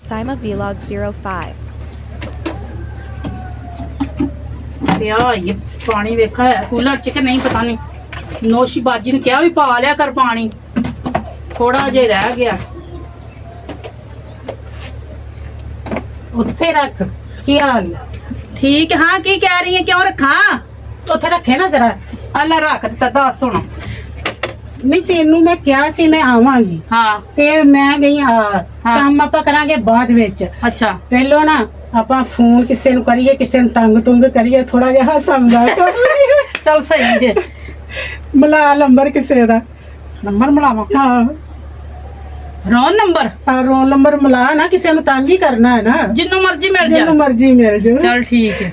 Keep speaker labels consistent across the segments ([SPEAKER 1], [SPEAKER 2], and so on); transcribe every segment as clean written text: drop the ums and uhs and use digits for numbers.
[SPEAKER 1] Sima Vlog 05.
[SPEAKER 2] ये पानी वेखा है कूलर च कि नहीं पता नहीं। नौशी बाजी ने क्या भी पा लिया कर पानी, थोड़ा जे रह गया।
[SPEAKER 3] उत्थे रख की हाल
[SPEAKER 2] ठीक है। हाँ की कह रही है, क्यों रखा?
[SPEAKER 3] उत्थे रखे ना जरा।
[SPEAKER 2] अल्लाह रख दिता। दस सुनो।
[SPEAKER 3] नहीं तेनू मैं क्या सी मैं आवांगी
[SPEAKER 2] हाँ
[SPEAKER 3] ते मैं गई काम ਆਪਾਂ ਕਰਾਂਗੇ ਬਾਅਦ ਵਿੱਚ।
[SPEAKER 2] अच्छा
[SPEAKER 3] ਪਹਿਲੋਂ ਨਾ ਆਪਾਂ ਫੋਨ ਕਿਸੇ ਨੂੰ ਕਰੀਏ, ਕਿਸੇ ਨੂੰ ਤੰਗ ਤੁੰਗ ਕਰੀਏ, ਥੋੜਾ ਜਿਹਾ ਹਸਾਂਗਾ ਕਰ ਲਈਏ।
[SPEAKER 2] चल सही है।
[SPEAKER 3] ਮਿਲਾ ਨੰਬਰ ਕਿਸੇ ਦਾ।
[SPEAKER 2] नंबर मिलावा?
[SPEAKER 3] ਹਾਂ
[SPEAKER 2] रॉन्ग नंबर?
[SPEAKER 3] ਰੋਲ ਨੰਬਰ ਮਿਲਾ ਨਾ, ਕਿਸੇ ਨੂੰ ਤੰਗ ਹੀ ਕਰਨਾ ਹੈ ਨਾ,
[SPEAKER 2] जिन्नू मर्जी मिल
[SPEAKER 3] ਜਿਹਨੂੰ
[SPEAKER 2] जाए।
[SPEAKER 3] ਮਰਜ਼ੀ ਮਿਲ ਜਾਵੇ।
[SPEAKER 2] चल ठीक है।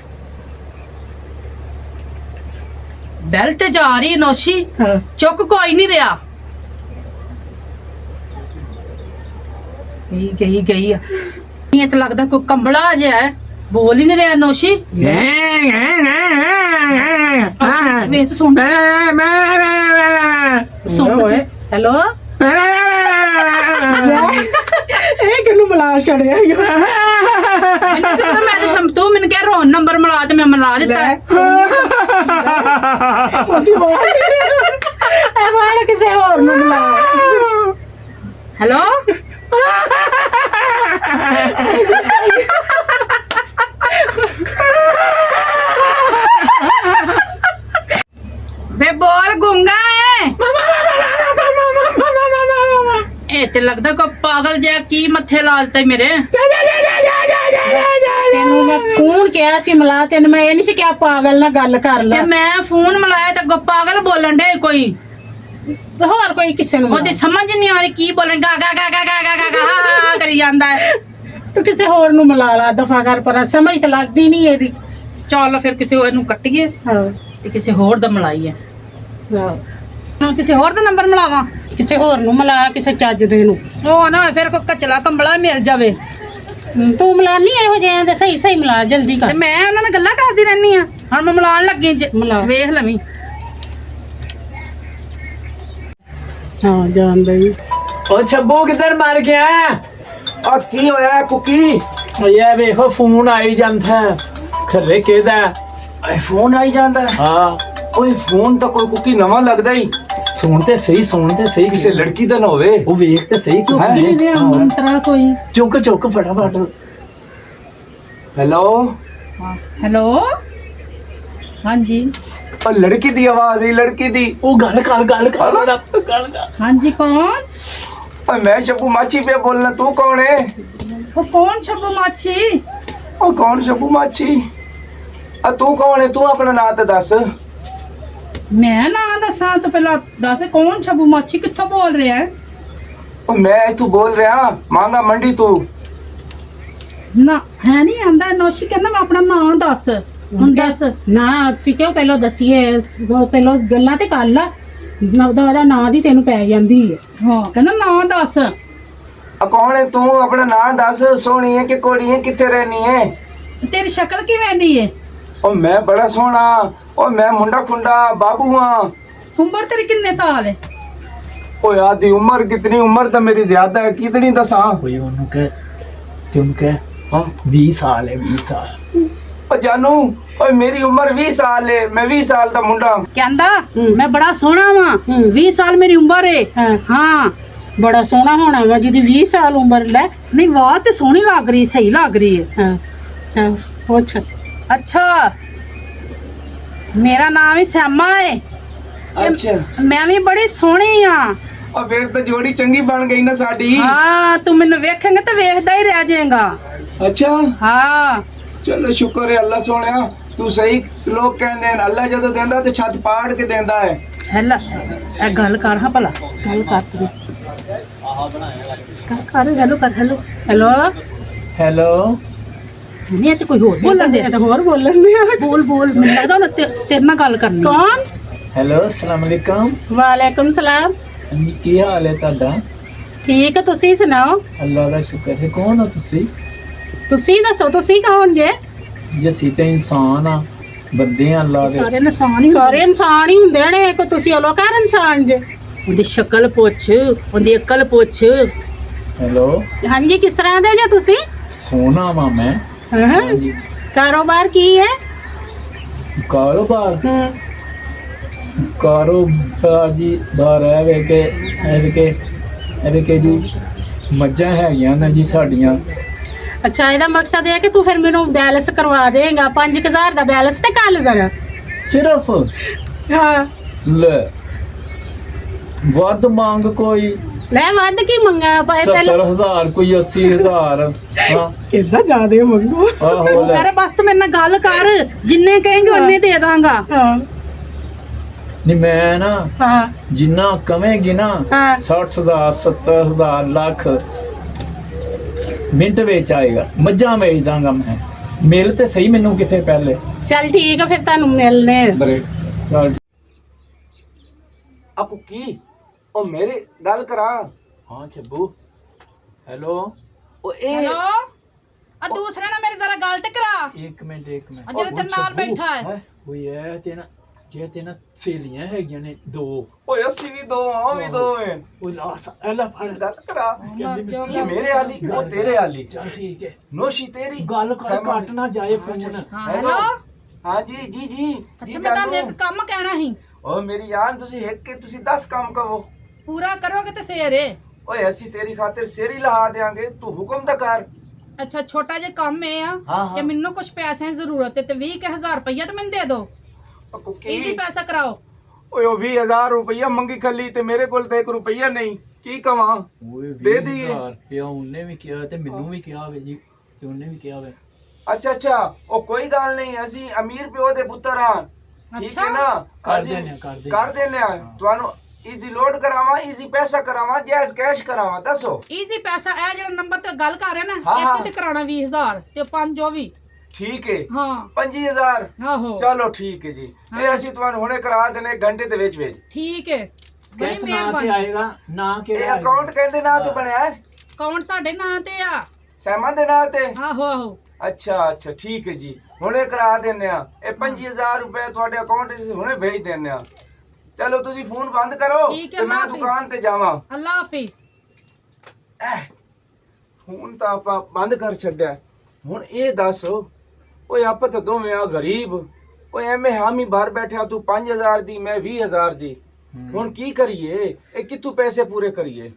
[SPEAKER 2] बेल ते जा रही है नौशी,
[SPEAKER 3] ਹਾਂ
[SPEAKER 2] चुक कोई नहीं रहा। गई गई ये तो लगता कोई कंबला जे है, बोल ही नहीं रहा नौशी। वे तो सुन सुन
[SPEAKER 3] ਓਏ ਹੈਲੋ ਇਹ ਕਿਹਨੂੰ ਮਿਲਾ ਛੜਿਆ
[SPEAKER 2] तू मैंने क्या रोन नंबर मिला ते मैं मिला दिता है।
[SPEAKER 3] ਕਿਸੇ ਹੋਰ ਨੂੰ ਮਿਲਾ।
[SPEAKER 2] हेलो वे बोल गूंगा है। ए ते लगदा को पागल जै की मथे ला दिता मेरे।
[SPEAKER 3] ਤੈਨੂੰ ਮੈਂ ਫੋਨ ਕਿਹਾ ਸੀ ਮਿਲਾ, ਤੈਨੂੰ ਮੈਂ ਇਹ ਨਹੀਂ ਸੀ ਕਿਹਾ ਪਾਗਲ ਨਾਲ ਗੱਲ ਕਰ ਲੈ।
[SPEAKER 2] ते मैं फोन मिलाया ते गो पागल बोलन दे कोई।
[SPEAKER 3] ਹੋਰ ਕੋਈ ਕਿਸੇ ਨੂੰ
[SPEAKER 2] ओदी समझ नहीं आ रही की बोले गा गा गा गा गा गा गा गा हा करी ਜਾਂਦਾ है।
[SPEAKER 3] ਤੂੰ ਕਿਸੇ ਹੋਰ ਨੂੰ ਮਿਲਾ ਲਾ, ਦਫਾ ਕਰ ਪਰ ਸਮਝ ਤਾਂ ਲੱਗਦੀ ਨਹੀਂ ਇਹਦੀ।
[SPEAKER 2] ਚੱਲ ਫਿਰ ਕਿਸੇ ਹੋਰ ਨੂੰ ਕੱਟੀਏ
[SPEAKER 3] ਹਾਂ
[SPEAKER 2] ਤੇ ਕਿਸੇ ਹੋਰ ਦਾ ਮਿਲਾਈਏ।
[SPEAKER 3] ਹਾਂ
[SPEAKER 2] ਹੁਣ ਕਿਸੇ ਹੋਰ ਦਾ ਨੰਬਰ ਮਿਲਾਵਾਂ?
[SPEAKER 3] ਕਿਸੇ ਹੋਰ ਨੂੰ ਮਿਲਾ, ਕਿਸੇ ਚੱਜ ਦੇ ਨੂੰ।
[SPEAKER 2] ਉਹ ਨਾ ਫਿਰ ਕੋਈ ਕਚਲਾ ਕੰਬਲਾ ਮਿਲ ਜਾਵੇ
[SPEAKER 3] ਤੂੰ ਮਿਲਾਨੀ ਇਹੋ ਜਿਹੇ ਦੇ, ਸਹੀ ਸਹੀ ਮਿਲਾ, ਜਲਦੀ
[SPEAKER 2] ਤੇ
[SPEAKER 3] ਕਰ।
[SPEAKER 2] ਮੈਂ ਉਹਨਾਂ ਨਾਲ ਗੱਲਾਂ ਕਰਦੀ ਰਹਿਣੀ ਆ। ਹੁਣ ਮੈਂ ਮਿਲਾਉਣ ਲੱਗੀ ਜੇ,
[SPEAKER 3] ਮਿਲਾ।
[SPEAKER 2] ਵੇਖ ਲਵੀਂ।
[SPEAKER 3] ਹਾਂ ਜਾਣਦਾ ਹੀ।
[SPEAKER 4] ਉਹ ਛੱਬੂ ਕਿੱਧਰ ਮਰ ਗਿਆ?
[SPEAKER 5] ਆ ਕੀ ਹੋਇਆ ਕੁਕੀ?
[SPEAKER 4] ਇਹ ਵੇਖੋ ਫੋਨ ਆਈ ਜਾਂਦਾ ਖਰੇ ਕਿਹਦਾ?
[SPEAKER 5] ਆਏ ਫੋਨ ਆਈ ਜਾਂਦਾ।
[SPEAKER 4] ਹਾਂ
[SPEAKER 5] ਓਏ ਫੋਨ ਤਾਂ ਕੋਈ ਕੁਕੀ ਨਵਾਂ ਲੱਗਦਾ ਹੀ,
[SPEAKER 4] ਸੁਣ ਤੇ ਸਹੀ
[SPEAKER 5] ਕਿਸੇ ਲੜਕੀ ਦਾ ਨਾ ਹੋਵੇ।
[SPEAKER 4] ਉਹ ਵੇਖ ਤੇ ਸਹੀ ਕਿਉਂ
[SPEAKER 5] ਹੈਂ?
[SPEAKER 2] ਕਿਹਨੇ ਦੇ ਮੰਤਰਾ ਕੋਈ?
[SPEAKER 4] ਚੁੱਕ ਫਟਾਫਟ।
[SPEAKER 5] ਹੈਲੋ
[SPEAKER 2] ਹੈਲੋ ਹਾਂਜੀ
[SPEAKER 5] ਉਹ ਲੜਕੀ ਦੀ ਆਵਾਜ਼ ਹੀ, ਲੜਕੀ ਦੀ।
[SPEAKER 4] ਉਹ ਗੱਲ ਕਰ ਗੱਲ ਕਰ।
[SPEAKER 2] ਹਾਂਜੀ ਕੌਣ?
[SPEAKER 5] ਓਏ ਮੈਂ ਸ਼ੱਬੂ ਮਾਛੀ ਪਿਆ ਬੋਲਣਾ, ਤੂੰ ਕੌਣ ਹੈ?
[SPEAKER 2] ਉਹ ਕੌਣ ਛੱਬੂ ਮਾਛੀ?
[SPEAKER 5] ਉਹ ਕੌਣ ਸ਼ੱਬੂ ਮਾਛੀ? ਆ ਤੂੰ ਕੌਣ ਹੈ? ਤੂੰ ਆਪਣਾ ਨਾਂ ਤਾਂ ਦੱਸ।
[SPEAKER 2] ਮੈਂ ਨਾ ਦੱਸਾਂ ਤੋਂ ਪਹਿਲਾਂ ਦੱਸ ਕੌਣ ਛੱਬੂ ਮਾਛੀ? ਕਿੱਥੋਂ ਬੋਲ ਰਿਹਾ ਹੈ?
[SPEAKER 5] ਉਹ ਮੈਂ ਇੱਥੋਂ ਬੋਲ ਰਿਹਾ, ਮਾਂਗਾ ਮੰਡੀ ਤੋਂ।
[SPEAKER 2] ਨਾ ਹੈ ਨਹੀਂ ਆਂਦਾ। ਨੌਸ਼ੀ ਕਹਿੰਦਾ ਮੈਂ ਆਪਣਾ ਨਾਂ ਦੱਸ। ਹੁਣ ਦੱਸ।
[SPEAKER 3] ਨਾ ਅਸੀਂ ਕਿਉਂ ਪਹਿਲਾਂ ਦਸੀਏ, ਪਹਿਲਾਂ ਗੱਲਾਂ ਤੇ ਕਰ ਲਾ। ਉਹਦਾ ਨਾਂ ਦੀ ਤੈਨੂੰ ਪੈ ਜਾਂਦੀ ਹੈ।
[SPEAKER 2] ਹਾਂ ਕਹਿੰਦਾ ਨਾਂ ਦੱਸ।
[SPEAKER 5] ਆ ਕੌਣ ਹੈ ਤੂੰ? ਆਪਣਾ ਨਾਂ ਦੱਸ। ਸੋਹਣੀ ਹੈ ਕਿ ਕੋੜੀ ਹੈ? ਕਿੱਥੇ ਰਹਿਣੀ ਹੈ?
[SPEAKER 2] ਤੇਰੀ ਸ਼ਕਲ ਕਿਵੇਂ ਦੀ ਹੈ?
[SPEAKER 5] ਉਹ ਮੈਂ ਬੜਾ ਸੋਹਣਾ। ਉਹ ਮੈਂ ਮੁੰਡਾ ਖੁੰਡਾ ਬਾਬੂ ਹਾਂ।
[SPEAKER 2] ਉਮਰ ਤੇਰੀ ਕਿੰਨੇ ਸਾਲ ਹੈ?
[SPEAKER 5] ਓਏ ਆਦੀ ਉਮਰ ਕਿਤਨੀ? ਉਮਰ ਤਾਂ ਮੇਰੀ ਜ਼ਿਆਦਾ ਹੈ, ਕਿਤਨੀ ਦੱਸਾਂ?
[SPEAKER 4] ਕੋਈ ਉਹਨੂੰ ਕਹਿ
[SPEAKER 5] ਹਾਂ
[SPEAKER 4] 20 ਸਾਲ ਹੈ 20 ਸਾਲ।
[SPEAKER 5] ਓ ਜਾਨੂ, ਓਏ ਮੇਰੀ ਉਮਰ 20 ਸਾਲ ਹੈ, ਮੈਂ 20 ਸਾਲ ਦਾ ਮੁੰਡਾ।
[SPEAKER 2] ਕਹਿੰਦਾ ਮੈਂ ਬੜਾ ਸੋਹਣਾ ਵਾਂ, 20 ਸਾਲ ਮੇਰੀ ਉਮਰ ਹੈ।
[SPEAKER 3] ਹਾਂ
[SPEAKER 2] ਹਾਂ
[SPEAKER 3] ਬੜਾ ਸੋਹਣਾ ਹੋਣਾ ਵਾ ਜਿਹਦੀ 20 ਸਾਲ ਉਮਰ ਲੈ।
[SPEAKER 2] ਨਹੀਂ ਵਾਹ ਤੇ ਸੋਹਣੀ ਲੱਗ ਰਹੀ, ਸਹੀ ਲੱਗ ਰਹੀ ਹੈ।
[SPEAKER 3] ਹਾਂ ਚੱਲ ਪੁੱਛ।
[SPEAKER 2] ਅੱਛਾ ਮੇਰਾ ਨਾਮ ਹੀ ਸੈਮਾ ਹੈ।
[SPEAKER 5] ਅੱਛਾ
[SPEAKER 2] ਮੈਂ ਵੀ ਬੜੀ ਸੋਹਣੀ ਆ।
[SPEAKER 5] ਓ ਫਿਰ ਤਾਂ ਜੋੜੀ ਚੰਗੀ ਬਣ ਗਈ ਨਾ ਸਾਡੀ।
[SPEAKER 2] ਹਾਂ ਤੂੰ ਮੈਨੂੰ ਵੇਖੇਂਗਾ ਤਾਂ ਵੇਖਦਾ ਹੀ ਰਹਿ ਜਾਏਗਾ।
[SPEAKER 5] ਅੱਛਾ
[SPEAKER 2] ਹਾਂ
[SPEAKER 5] ਚਲੋ ਸ਼ੁਕਰ ਹੈ ਅੱਲਾ ਸੋਹਣਿਆ, ਤੂੰ ਸਹੀ। ਲੋਕ ਕਹਿੰਦੇ ਨੇ ਅੱਲਾ ਜਦੋਂ ਦਿੰਦਾ ਤੇ ਛੱਤ ਪਾੜ ਕੇ ਦਿੰਦਾ ਹੈ।
[SPEAKER 2] ਹੈਲਾ ਇਹ ਗੱਲ ਕਰ ਹਾਂ ਭਲਾ।
[SPEAKER 3] ਗੱਲ ਕਰ ਤੂੰ।
[SPEAKER 2] ਕਰ ਹੈਲੋ ਕਰ ਹੈਲੋ।
[SPEAKER 4] ਹੈਲੋ
[SPEAKER 2] ਨਹੀਂ ਇਹ ਤੇ ਕੋਈ ਹੋਰ ਬੋਲਣ ਦੇ।
[SPEAKER 3] ਇਹ ਤਾਂ ਹੋਰ ਬੋਲਣ ਦੇ ਆ।
[SPEAKER 2] ਬੋਲ ਮੈਨੂੰ ਲੱਗਦਾ ਉਹਨੇ ਤੇਰੇ ਨਾਲ ਗੱਲ ਕਰਨੀ।
[SPEAKER 3] ਕੌਣ?
[SPEAKER 4] ਹੈਲੋ ਅਸਲਾਮ ਅਲੈਕਮ।
[SPEAKER 3] ਵਾਲੇਕੁਮ ਸਲਾਮ।
[SPEAKER 4] ਹਾਂਜੀ ਕੀ ਹਾਲ ਹੈ ਤੁਹਾਡਾ?
[SPEAKER 3] ਠੀਕ ਹੈ, ਤੁਸੀਂ ਸੁਣਾਓ?
[SPEAKER 4] ਅੱਲਾ ਦਾ ਸ਼ੁਕਰ ਹੈ। ਕੌਣ ਹੋ ਤੁਸੀਂ?
[SPEAKER 3] ਤੁਸੀਂ ਦੱਸੋ ਤੁਸੀਂ ਕੌਣ ਜੇ?
[SPEAKER 4] ਜੇ ਅਸੀਂ ਤਾਂ ਇਨਸਾਨ ਆ, ਬੰਦੇ ਆ ਅੱਲਾ ਦੇ।
[SPEAKER 2] ਸਾਰੇ ਇਨਸਾਨ ਹੀ
[SPEAKER 3] ਸਾਰੇ ਇਨਸਾਨ ਹੀ ਹੁੰਦੇ ਨੇ, ਕੋਈ ਤੁਸੀਂ ਅਲੋਕਾਰ ਇਨਸਾਨ ਜੇ।
[SPEAKER 2] ਉਹਦੀ ਸ਼ਕਲ ਪੁੱਛ, ਉਹਦੀ ਅਕਲ ਪੁੱਛ।
[SPEAKER 4] ਹੈਲੋ
[SPEAKER 3] ਹਾਂਜੀ ਕਿਸ ਤਰ੍ਹਾਂ ਦੇ ਜੇ ਤੁਸੀਂ?
[SPEAKER 4] ਸੋਨਾ ਵਾ ਮੈਂ।
[SPEAKER 3] ਹਾਂ
[SPEAKER 4] ਹਾਂਜੀ
[SPEAKER 3] ਕਾਰੋਬਾਰ ਕੀ ਹੈ?
[SPEAKER 4] ਕਾਰੋਬਾਰ
[SPEAKER 3] ਹਾਂ
[SPEAKER 4] ਕਾਰੋਬਾਰ ਜੀ ਬਾਹਰ ਐਵੇਂ ਕਿ ਜੀ ਮੱਝਾਂ ਹੈਗੀਆਂ ਨੇ ਜੀ ਸਾਡੀਆਂ।
[SPEAKER 3] ਅੱਛਾ ਇਹਦਾ ਮਕਸਦ ਇਹ ਹੈ ਕਿ ਤੂੰ ਫਿਰ ਮੈਨੂੰ ਬੈਲੈਂਸ ਕਰਵਾ ਦੇਗਾ 5000 ਦਾ ਬੈਲੈਂਸ ਤੇ ਕਰ ਜ਼ਰਾ।
[SPEAKER 4] ਸਿਰਫ
[SPEAKER 3] ਹਾਂ
[SPEAKER 4] ਲੈ ਵੱਧ ਮੰਗ ਕੋਈ
[SPEAKER 3] ਲੈ ਵੱਧ ਕੀ ਮੰਗਾ ਪਹਿਲਾਂ
[SPEAKER 4] 70000 ਕੋਈ 80000 ਹਾਂ
[SPEAKER 3] ਕਿੱਦਾਂ ਜ਼ਿਆਦੇ ਮੰਗੋ।
[SPEAKER 4] ਆਹੋ ਲੈ
[SPEAKER 2] ਅਰੇ ਬਸ ਤੂੰ ਮੇਰੇ ਨਾਲ ਗੱਲ ਕਰ, ਜਿੰਨੇ ਕਹੇਂਗੇ ਉਹਨੇ ਦੇ ਦਾਂਗਾ।
[SPEAKER 3] ਹਾਂ
[SPEAKER 4] ਨਹੀਂ ਮੈਂ ਨਾ
[SPEAKER 3] ਹਾਂ
[SPEAKER 4] ਜਿੰਨਾ ਕਵੇਂਗੀ ਨਾ
[SPEAKER 3] ਹਾਂ।
[SPEAKER 4] 60000 70000 ਲੱਖ ਮਿੰਟ ਵਿੱਚ ਆਏਗਾ। ਮੱਝਾਂ ਵੇਚ ਦਾਂਗਾ ਮੈਂ। ਮਿਲ ਤੇ ਸਹੀ ਮੈਨੂੰ ਕਿਥੇ ਪਹਿਲੇ।
[SPEAKER 3] ਚੱਲ ਠੀਕ ਆ ਫਿਰ ਤੁਹਾਨੂੰ ਮਿਲਨੇ ਆ।
[SPEAKER 4] ਬਰੇ ਚੱਲ
[SPEAKER 5] ਆ ਕੁੱਕੀ ਉਹ ਮੇਰੀ ਗੱਲ ਕਰਾ।
[SPEAKER 4] ਹਾਂ ਛੱਬੂ ਹੈਲੋ
[SPEAKER 5] ਉਹ ਇਹ
[SPEAKER 2] ਹੈਲੋ ਆ ਦੂਸਰੇ ਨਾਲ ਮੇਰੀ ਜ਼ਰਾ ਗੱਲ ਤੇ ਕਰਾ।
[SPEAKER 4] ਇੱਕ ਮਿੰਟ
[SPEAKER 2] ਆ ਜਿਹੜਾ ਤੇ ਨਾਲ ਬੈਠਾ ਹੈ।
[SPEAKER 5] ਹੈਂ?
[SPEAKER 4] ਉਹ ਇਹ ਤੇ ਨਾ ਜੇ ਤੇ ਨਾ ਸਹੇਲੀਆਂ ਹੈਗੀਆਂ ਨੇ ਦੋ।
[SPEAKER 5] ਓਏ ਅਸੀਂ ਵੀ ਦੋ ਆ ਵੀ ਦੋ ਏ।
[SPEAKER 4] ਉਹ ਲਾਸ ਐਲਾ ਫੜ
[SPEAKER 5] ਗੱਲ ਕਰਾ।
[SPEAKER 4] ਕਹਿੰਦੀ ਮੈਂ-
[SPEAKER 5] ਇਹ ਮੇਰੇ ਆਲੀ ਉਹ ਤੇਰੇ ਆਲੀ।
[SPEAKER 4] ਚੱਲ ਠੀਕ ਹੈ
[SPEAKER 5] ਨੋਸ਼ੀ ਤੇਰੀ
[SPEAKER 4] ਗੱਲ ਕਰ
[SPEAKER 5] ਸਹਿਮਤ।
[SPEAKER 4] ਕੱਟ ਨਾ ਜਾਏ ਫੋਨ।
[SPEAKER 2] ਹਾਂ
[SPEAKER 5] ਹੈਲੋ।
[SPEAKER 2] ਹੈਲੋ
[SPEAKER 5] ਹਾਂ ਜੀ ਜੀ ਜੀ
[SPEAKER 2] ਅੱਛਾ
[SPEAKER 5] ਜੀ
[SPEAKER 2] ਮੈਂ ਤੁਹਾਨੂੰ
[SPEAKER 5] ਜਾਨੂ
[SPEAKER 2] ਇੱਕ ਕੰਮ ਕਹਿਣਾ ਸੀ,
[SPEAKER 5] ਓ ਮੇਰੀ ਜਾਨ ਤੁਸੀਂ ਇੱਕ ਕੇ ਤੁਸੀਂ 10 ਕੰਮ ਕਹੋ।
[SPEAKER 2] ਪੂਰਾ ਕਰੋਗੇ ਤੇ ਫੇਰ ਏ।
[SPEAKER 5] ਓਏ ਅਸੀਂ ਤੇਰੀ ਖਾਤਰ ਸਿਰ ਹੀ ਲਹਾ ਦੇਾਂਗੇ ਤੂੰ ਹੁਕਮ ਤਾਂ ਕਰ।
[SPEAKER 2] ਅੱਛਾ ਛੋਟਾ ਜਿਹਾ ਕੰਮ ਇਹ ਆ
[SPEAKER 5] ਹਾਂ, ਹਾਂ।
[SPEAKER 2] ਕਿ ਮੈਨੂੰ ਕੁਝ ਪੈਸਿਆਂ ਦੀ ਜ਼ਰੂਰਤ ਹੈ ਤੇ 20000 ਰੁਪਇਆ ਤੇ ਮੈਨੂੰ ਦੇ ਦਿਓ।
[SPEAKER 5] ਓ
[SPEAKER 2] ਈਜ਼ੀ
[SPEAKER 5] ਕੁੱਕੀ
[SPEAKER 2] ਪੈਸਾ ਕਰਾਓ।
[SPEAKER 5] ਓਏ ਉਹ 20000 ਰੁਪਇਆ ਮੰਗੀ ਖੱਲੀ ਤੇ ਮੇਰੇ ਕੋਲ ਤਾਂ 1 ਰੁਪਇਆ ਨਹੀਂ ਕੀ ਕਵਾਂ।
[SPEAKER 4] ਓਏ
[SPEAKER 5] ਦੇ ਦਈਏ।
[SPEAKER 4] 20000 ਰੁਪਇਆ ਉਹਨੇ ਵੀ ਕਿਹਾ ਤੇ ਮੈਨੂੰ ਵੀ ਕਿਹਾ ਵੇ ਜੀ ਤੇ ਉਹਨੇ ਵੀ ਕਿਹਾ ਵੇ।
[SPEAKER 5] ਅੱਛਾ ਅੱਛਾ ਉਹ ਕੋਈ ਗੱਲ ਨਹੀਂ ਅਸੀਂ ਅਮੀਰ ਪਿਓ ਦੇ ਪੁੱਤਰ ਹਾਂ ਠੀਕ ਹੈ ਨਾ।
[SPEAKER 4] ਕਰ
[SPEAKER 5] ਅਸੀਂ
[SPEAKER 4] ਦਿੰਦੇ ਹਾਂ, ਕਰ ਦਿੰਦੇ
[SPEAKER 5] ਕਰ ਦਿੰਦੇ ਹਾਂ ਤੁਹਾਨੂੰ ਈਜ਼ੀ ਲੋਡ ਕਰਾਵਾਂ ਈਜ਼ੀ ਪੈਸਾ ਕਰਾਵਾਂ ਜੈਸ ਕੈਸ਼ ਕਰਾਵਾਂ ਦੱਸੋ।
[SPEAKER 2] ਈਜ਼ੀ ਪੈਸਾ ਇਹ ਜਿਹੜਾ ਨੰਬਰ ਤੇ ਗੱਲ ਕਰ ਰਿਹਾ ਨਾ
[SPEAKER 5] ਹਾਂ, ਹਾਂ।
[SPEAKER 2] ਇਸੇ ਤੇ ਕਰਾਉਣਾ 20000 ਤੇ 5 ਜੋ ਵੀ।
[SPEAKER 5] ਠੀਕ ਹੈ
[SPEAKER 2] ਹਾਂ
[SPEAKER 5] 25000
[SPEAKER 2] ਆਹੋ
[SPEAKER 5] ਚਲੋ ਠੀਕ ਹੈ ਜੀ ਇਹ
[SPEAKER 2] ਹਾਂ।
[SPEAKER 5] ਅਸੀਂ ਤੁਹਾਨੂੰ ਹੁਣੇ ਕਰਾ ਦੇਣੇ ਘੰਟੇ ਦੇ ਵਿੱਚ ਵਿੱਚ।
[SPEAKER 2] ਠੀਕ ਹੈ ਬੜੀ
[SPEAKER 4] ਕਿਸ ਨਾਂ ਤੇ
[SPEAKER 2] ਮਿਹਰਬਾਨੀ।
[SPEAKER 4] ਆਏਗਾ ਨਾ
[SPEAKER 5] ਇਹ
[SPEAKER 4] ਕਿਹੜਾ
[SPEAKER 5] ਅਕਾਊਂਟ ਕਹਿੰਦੇ ਨਾਂ ਤੋਂ ਬਣਿਆ ਹੈ
[SPEAKER 2] ਅਕਾਊਂਟ ਸਾਡੇ ਨਾਂ ਤੇ ਆ।
[SPEAKER 5] ਸੈਮਾ ਦੇ ਨਾਂ ਤੇ।
[SPEAKER 2] ਆਹੋ ਆਹੋ
[SPEAKER 5] ਅੱਛਾ ਅੱਛਾ ਠੀਕ ਹੈ ਜੀ ਹੁਣੇ ਕਰਾ ਦਿੰਨੇ ਆ ਇਹ 25000 ਰੁਪਏ ਤੁਹਾਡੇ ਅਕਾਊਂਟ ਵਿੱਚ ਹੁਣੇ ਭੇਜ ਦਿੰਨੇ ਆ। ਚਲੋ ਤੁਸੀਂ ਫੋਨ ਬੰਦ ਕਰੋ
[SPEAKER 2] ਠੀਕ ਹੈ,
[SPEAKER 5] ਤੇ ਮੈਂ
[SPEAKER 2] ਮਾਫ਼ੀ।
[SPEAKER 5] ਦੁਕਾਨ ਤੇ ਜਾਵਾਂ।
[SPEAKER 2] ਅੱਲਾ ਹਾਫਿਜ਼।
[SPEAKER 5] ਫੋਨ ਤਾਂ ਆਪਾਂ ਬੰਦ ਕਰ ਛੱਡਿਆ। ਹੁਣ ਇਹ ਦੱਸ ਓਏ ਆਪਾਂ ਤਾਂ ਦੋਵੇਂ ਆ ਗਰੀਬ। ਓਏ ਐਵੇਂ ਹਾਮੀ ਬਾਹਰ ਬੈਠਿਆ ਤੂੰ 5000 ਦੀ ਮੈਂ 20000 ਦੀ। ਹੁਣ ਕੀ ਕਰੀਏ ਇਹ ਕਿੱਥੋਂ ਪੈਸੇ ਪੂਰੇ ਕਰੀਏ।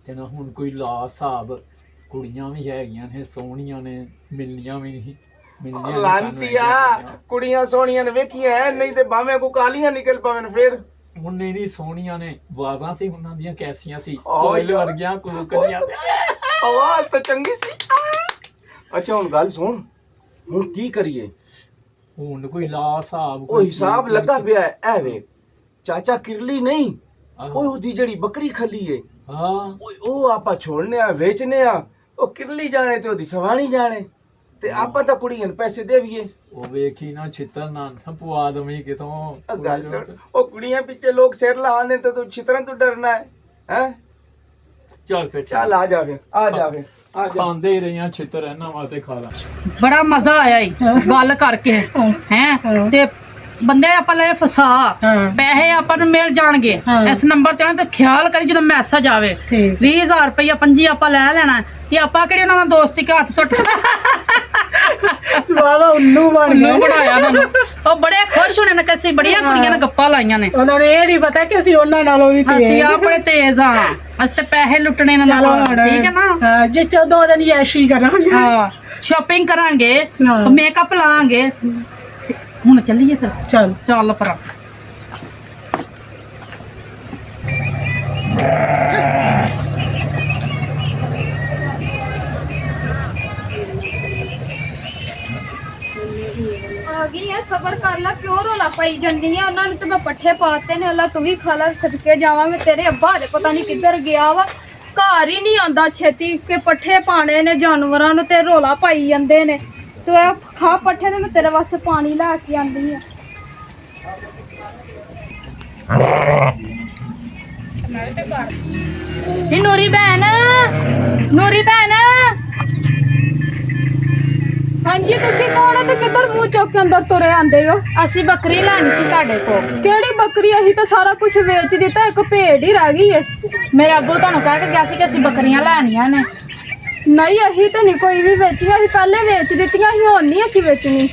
[SPEAKER 4] ਤੇ ਨਾ ਹੁਣ ਕੋਈ ਲਾ ਹਿਸਾਬ। ਕੁੜੀਆਂ ਵੀ ਹੈਗੀਆਂ ਨੇ ਸੋਹਣੀਆਂ ਨੇ ਮਿਲਣੀਆਂ ਵੀ ਨਹੀਂ ਮਿਲਣੀਆਂ ਨੀ ਸਾਨੂੰ
[SPEAKER 5] ਲਾਂਤੀਆ
[SPEAKER 4] ਹੈਗੀਆਂ।
[SPEAKER 5] ਕੁੜੀਆਂ ਸੋਹਣੀਆਂ ਨੇ ਵੇਖੀਆਂ ਨਹੀਂ ਤੇ ਭਾਵੇਂ ਕੋ ਕਾਲੀਆਂ ਨਿਕਲ ਪਵਨ ਫੇਰ।
[SPEAKER 4] ਉਹਨੇ ਨਹੀਂ ਸੋਹਣੀਆਂ ਨੇ ਆਵਾਜ਼ਾਂ ਤੇ ਉਹਨਾਂ ਦੀਆਂ ਕੈਸੀਆਂ ਸੀ
[SPEAKER 5] ਓਏ
[SPEAKER 4] ਕੋਇਲ
[SPEAKER 5] ਯਾਰ।
[SPEAKER 4] ਵਰਗੀਆਂ ਕੁਲਕਦੀਆਂ ਸੀ।
[SPEAKER 5] ਆਵਾਜ਼ ਤਾਂ ਚੰਗੀ ਸੀ। ਅੱਛਾ ਹੁਣ ਗੱਲ ਸੁਣ ਹੁਣ ਕੀ ਕਰੀਏ।
[SPEAKER 4] ਹੁਣ ਕੋਈ ਲਾ ਹਿਸਾਬ
[SPEAKER 5] ਉਹ ਹਿਸਾਬ ਲੱਗਾ ਪਿਆ ਹੈ ਐ ਵੇ ਚਾਚਾ ਕਿਰਲੀ ਨਹੀਂ
[SPEAKER 4] ਆਹੋ।
[SPEAKER 5] ਓਏ ਉਹਦੀ ਜਿਹੜੀ ਬੱਕਰੀ ਖੱਲੀ ਏ
[SPEAKER 4] ਹਾਂ
[SPEAKER 5] ਓਏ ਉਹ ਆਪਾਂ ਛੋੜਨੇ ਆ ਵੇਚਨੇ ਆ। ਉਹ ਕਿਰਲੀ ਜਾਣੇ ਤੇ ਉਹਦੀ ਸਵਾਣੀ ਜਾਣੇ ਤੇ ਆਪਾਂ ਤਾਂ ਕੁੜੀਆਂ ਨੂੰ ਪੈਸੇ ਦੇਵੀਏ।
[SPEAKER 4] ਉਹ ਵੇਖੀ ਨਾ ਛਿੱਤਰ ਨਾ ਪਵਾ ਦਵੀਂ ਕਿਤੋਂ।
[SPEAKER 5] ਆ ਗੱਲ ਛੋੜ ਉਹ ਕੁੜੀਆਂ ਪਿੱਛੇ ਲੋਕ ਸਿਰ ਲਾਉਂਦੇ ਤੇ ਤੂੰ ਛਿਤਰਾਂ ਤੋਂ ਡਰਨਾ ਹੈ ਹੈ।
[SPEAKER 4] ਚੱਲ ਫਿਰ
[SPEAKER 5] ਚੱਲ ਆ ਜਾ ਫਿਰ ਆ ਜਾ ਫਿਰ ਆ ਜਾ।
[SPEAKER 4] ਖਾਂਦੇ ਹੀ ਰਹੀਆਂ ਛਿੱਤਰ ਇਹਨਾਂ ਵਾਸਤੇ ਖਾ ਲਾ।
[SPEAKER 2] ਬੜਾ ਮਜ਼ਾ ਆਇਆ ਈ ਗੱਲ ਕਰਕੇ ਹੈ ਤੇ ਬੰਦੇ ਆਪਾਂ ਲੈ ਫਸਾ ਪੈਸੇ ਆਪਾਂ ਨੂੰ ਮਿਲ ਜਾਣਗੇ। ਇਸ ਨੰਬਰ ਤੇ ਉਹਨਾਂ ਤੇ ਖਿਆਲ ਕਰੀ ਜਦੋਂ ਮੈਸੇਜ ਆਵੇ 20000 ਰੁਪਇਆ 25 ਆਪਾਂ ਲੈ ਲੈਣਾ ਤੇ ਆਪਾਂ ਕਿਹੜੇ ਉਹਨਾਂ ਦਾ ਦੋਸਤੀ ਕੇ ਹੱਥ ਸੁੱਟ
[SPEAKER 3] ਵਾਵਾ ਉੱਲੂ ਬਣ
[SPEAKER 2] ਨੂੰ ਬਣਾਇਆ ਉਹਨਾਂ ਨੂੰ। ਉਹ ਬੜੇ ਖੁਸ਼ ਹੋਣੇ ਨੇ ਕਿ ਅਸੀਂ ਬੜੀਆਂ ਕੁੜੀਆਂ ਨਾਲ ਗੱਪਾਂ ਲਾਈਆਂ ਨੇ।
[SPEAKER 3] ਉਹਨਾਂ ਨੂੰ ਇਹ ਨਹੀਂ ਪਤਾ ਕਿ ਅਸੀਂ ਉਹਨਾਂ ਨਾਲੋਂ ਵੀ
[SPEAKER 2] ਅਸੀਂ ਆ ਬੜੇ ਤੇਜ਼ ਆ ਅਸੀਂ ਤੇ ਪੈਸੇ ਲੁੱਟਣੇ ਨੇ
[SPEAKER 3] ਚਲੋ
[SPEAKER 2] ਨਾਲ
[SPEAKER 3] ਹੁਣ
[SPEAKER 2] ਠੀਕ ਹੈ ਨਾ।
[SPEAKER 3] ਹਾਂ ਜੇ 14 ਦਿਨ ਯੈਸ਼ੀ ਕਰਾਂਗੇ।
[SPEAKER 2] ਹਾਂ ਸ਼ਾਪਿੰਗ ਕਰਾਂਗੇ
[SPEAKER 3] ਹਾਂ।
[SPEAKER 2] ਮੇਕਅਪ ਲਾਵਾਂਗੇ। ਹੁਣ ਚੱਲੀਏ ਫਿਰ
[SPEAKER 3] ਚੱਲ
[SPEAKER 2] ਚੱਲ ਪਰ
[SPEAKER 6] ਆ ਗਈ ਆ ਸਬਰ ਕਰ ਲੈ ਕਿਉਂ ਰੋਲਾ ਪਾਈ ਜਾਂਦੀ ਆ। ਉਹਨਾਂ ਨੂੰ ਤੇ ਮੈਂ ਪੱਠੇ ਪਾਤੇ ਨੇ ਅੱਲਾ ਤੂੰ ਵੀ ਖਾ ਲੈ ਸਦਕੇ ਜਾਵਾਂ ਮੈਂ ਤੇਰੇ ਅੱਬਾ ਦੇ ਪਤਾ ਨਹੀਂ ਕਿੱਧਰ ਗਿਆ ਵਾ ਘਰ ਹੀ ਨਹੀਂ ਆਂਦਾ ਛੇਤੀ ਕਿ ਪੱਠੇ ਪਾਣੇ ਨੇ ਜਾਨਵਰਾਂ ਨੂੰ ਤੇ ਰੋਲਾ ਪਾਈ ਜਾਂਦੇ ਨੇ। ਤੂੰ ਇਹ ਖਾ ਪੱਠੇ ਤੇ ਮੈਂ ਤੇਰੇ ਵਾਸਤੇ ਪਾਣੀ ਲੈ ਕੇ ਆਂਦੀ ਆ। ਨੀ ਨੂਰੀ ਭੈਣ ਹਾਂਜੀ ਤੁਸੀਂ ਕੌਣ ਹੋ ਤੇ ਕਿੱਧਰ ਮੂੰਹ ਚੁੱਕ ਕੇ ਅੰਦਰ ਤੁਰੇ ਆਂਦੇ ਹੋ।
[SPEAKER 2] ਅਸੀਂ ਬੱਕਰੀ ਲੈਣੀ ਸੀ ਤੁਹਾਡੇ ਕੋਲ।
[SPEAKER 6] ਕਿਹੜੀ ਬੱਕਰੀ ਅਸੀਂ ਤਾਂ ਸਾਰਾ ਕੁਝ ਵੇਚ ਦਿੱਤਾ ਇੱਕ ਭੇਡ ਹੀ ਰਹਿ ਗਈ ਏ।
[SPEAKER 3] ਮੇਰੇ ਅੱਗੋਂ ਤੁਹਾਨੂੰ ਕਹਿ ਕੇ ਗਿਆ ਸੀ ਕਿ ਅਸੀਂ ਬੱਕਰੀਆਂ ਲੈਣੀਆਂ ਨੇ।
[SPEAKER 6] ਨਹੀਂ ਅਸੀਂ ਤਾਂ ਨਹੀਂ ਕੋਈ ਵੀ ਵੇਚੀਆਂ, ਅਸੀਂ ਪਹਿਲੇ ਵੇਚ ਦਿੱਤੀਆਂ ਸੀ, ਹੁਣ ਨਹੀਂ ਅਸੀਂ ਵੇਚਣੀ।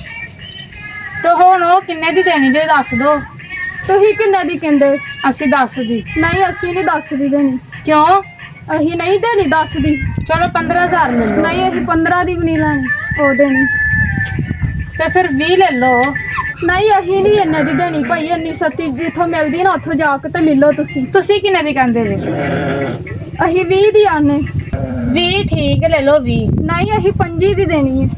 [SPEAKER 3] ਤੇ ਹੁਣ ਉਹ ਕਿੰਨੇ ਦੀ ਦੇਣੀ ਜੇ ਦੱਸ ਦੋ।
[SPEAKER 6] ਤੁਸੀਂ ਕਿੰਨੇ ਦੀ ਕਹਿੰਦੇ?
[SPEAKER 3] ਅਸੀਂ 10 ਦੀ।
[SPEAKER 6] ਨਹੀਂ ਅਸੀਂ ਨਹੀਂ 10 ਦੀ ਦੇਣੀ।
[SPEAKER 3] ਕਿਉਂ?
[SPEAKER 6] ਅਸੀਂ ਨਹੀਂ ਦੇਣੀ 10 ਦੀ।
[SPEAKER 3] ਚਲੋ 15,000 ਲੈ ਲਓ।
[SPEAKER 6] ਨਹੀਂ ਅਸੀਂ 15 ਦੀ ਵੀ ਨਹੀਂ ਲੈਣੀ, ਉਹ ਦੇਣੀ।
[SPEAKER 3] ਤੇ ਫਿਰ 20 ਲੈ ਲਓ।
[SPEAKER 6] ਨਹੀਂ ਅਸੀਂ ਨਹੀਂ ਇੰਨੇ ਦੀ ਦੇਣੀ ਭਾਈ, ਇੰਨੀ ਸਸਤੀ ਜਿੱਥੋਂ ਮਿਲਦੀ ਨਾ ਉੱਥੋਂ ਜਾ ਕੇ ਤੇ ਲੈ ਲਓ ਤੁਸੀਂ।
[SPEAKER 3] ਤੁਸੀਂ ਕਿੰਨੇ ਦੀ ਕਹਿੰਦੇ ਜੇ?
[SPEAKER 6] ਅਸੀਂ 20 ਦੀ ਆਨੇ।
[SPEAKER 3] 20 ਠੀਕ ਲੈ ਲਓ 20।
[SPEAKER 6] ਨਹੀਂ ਅਸੀਂ 25 ਦੀ ਦੇਣੀ ਹੈ।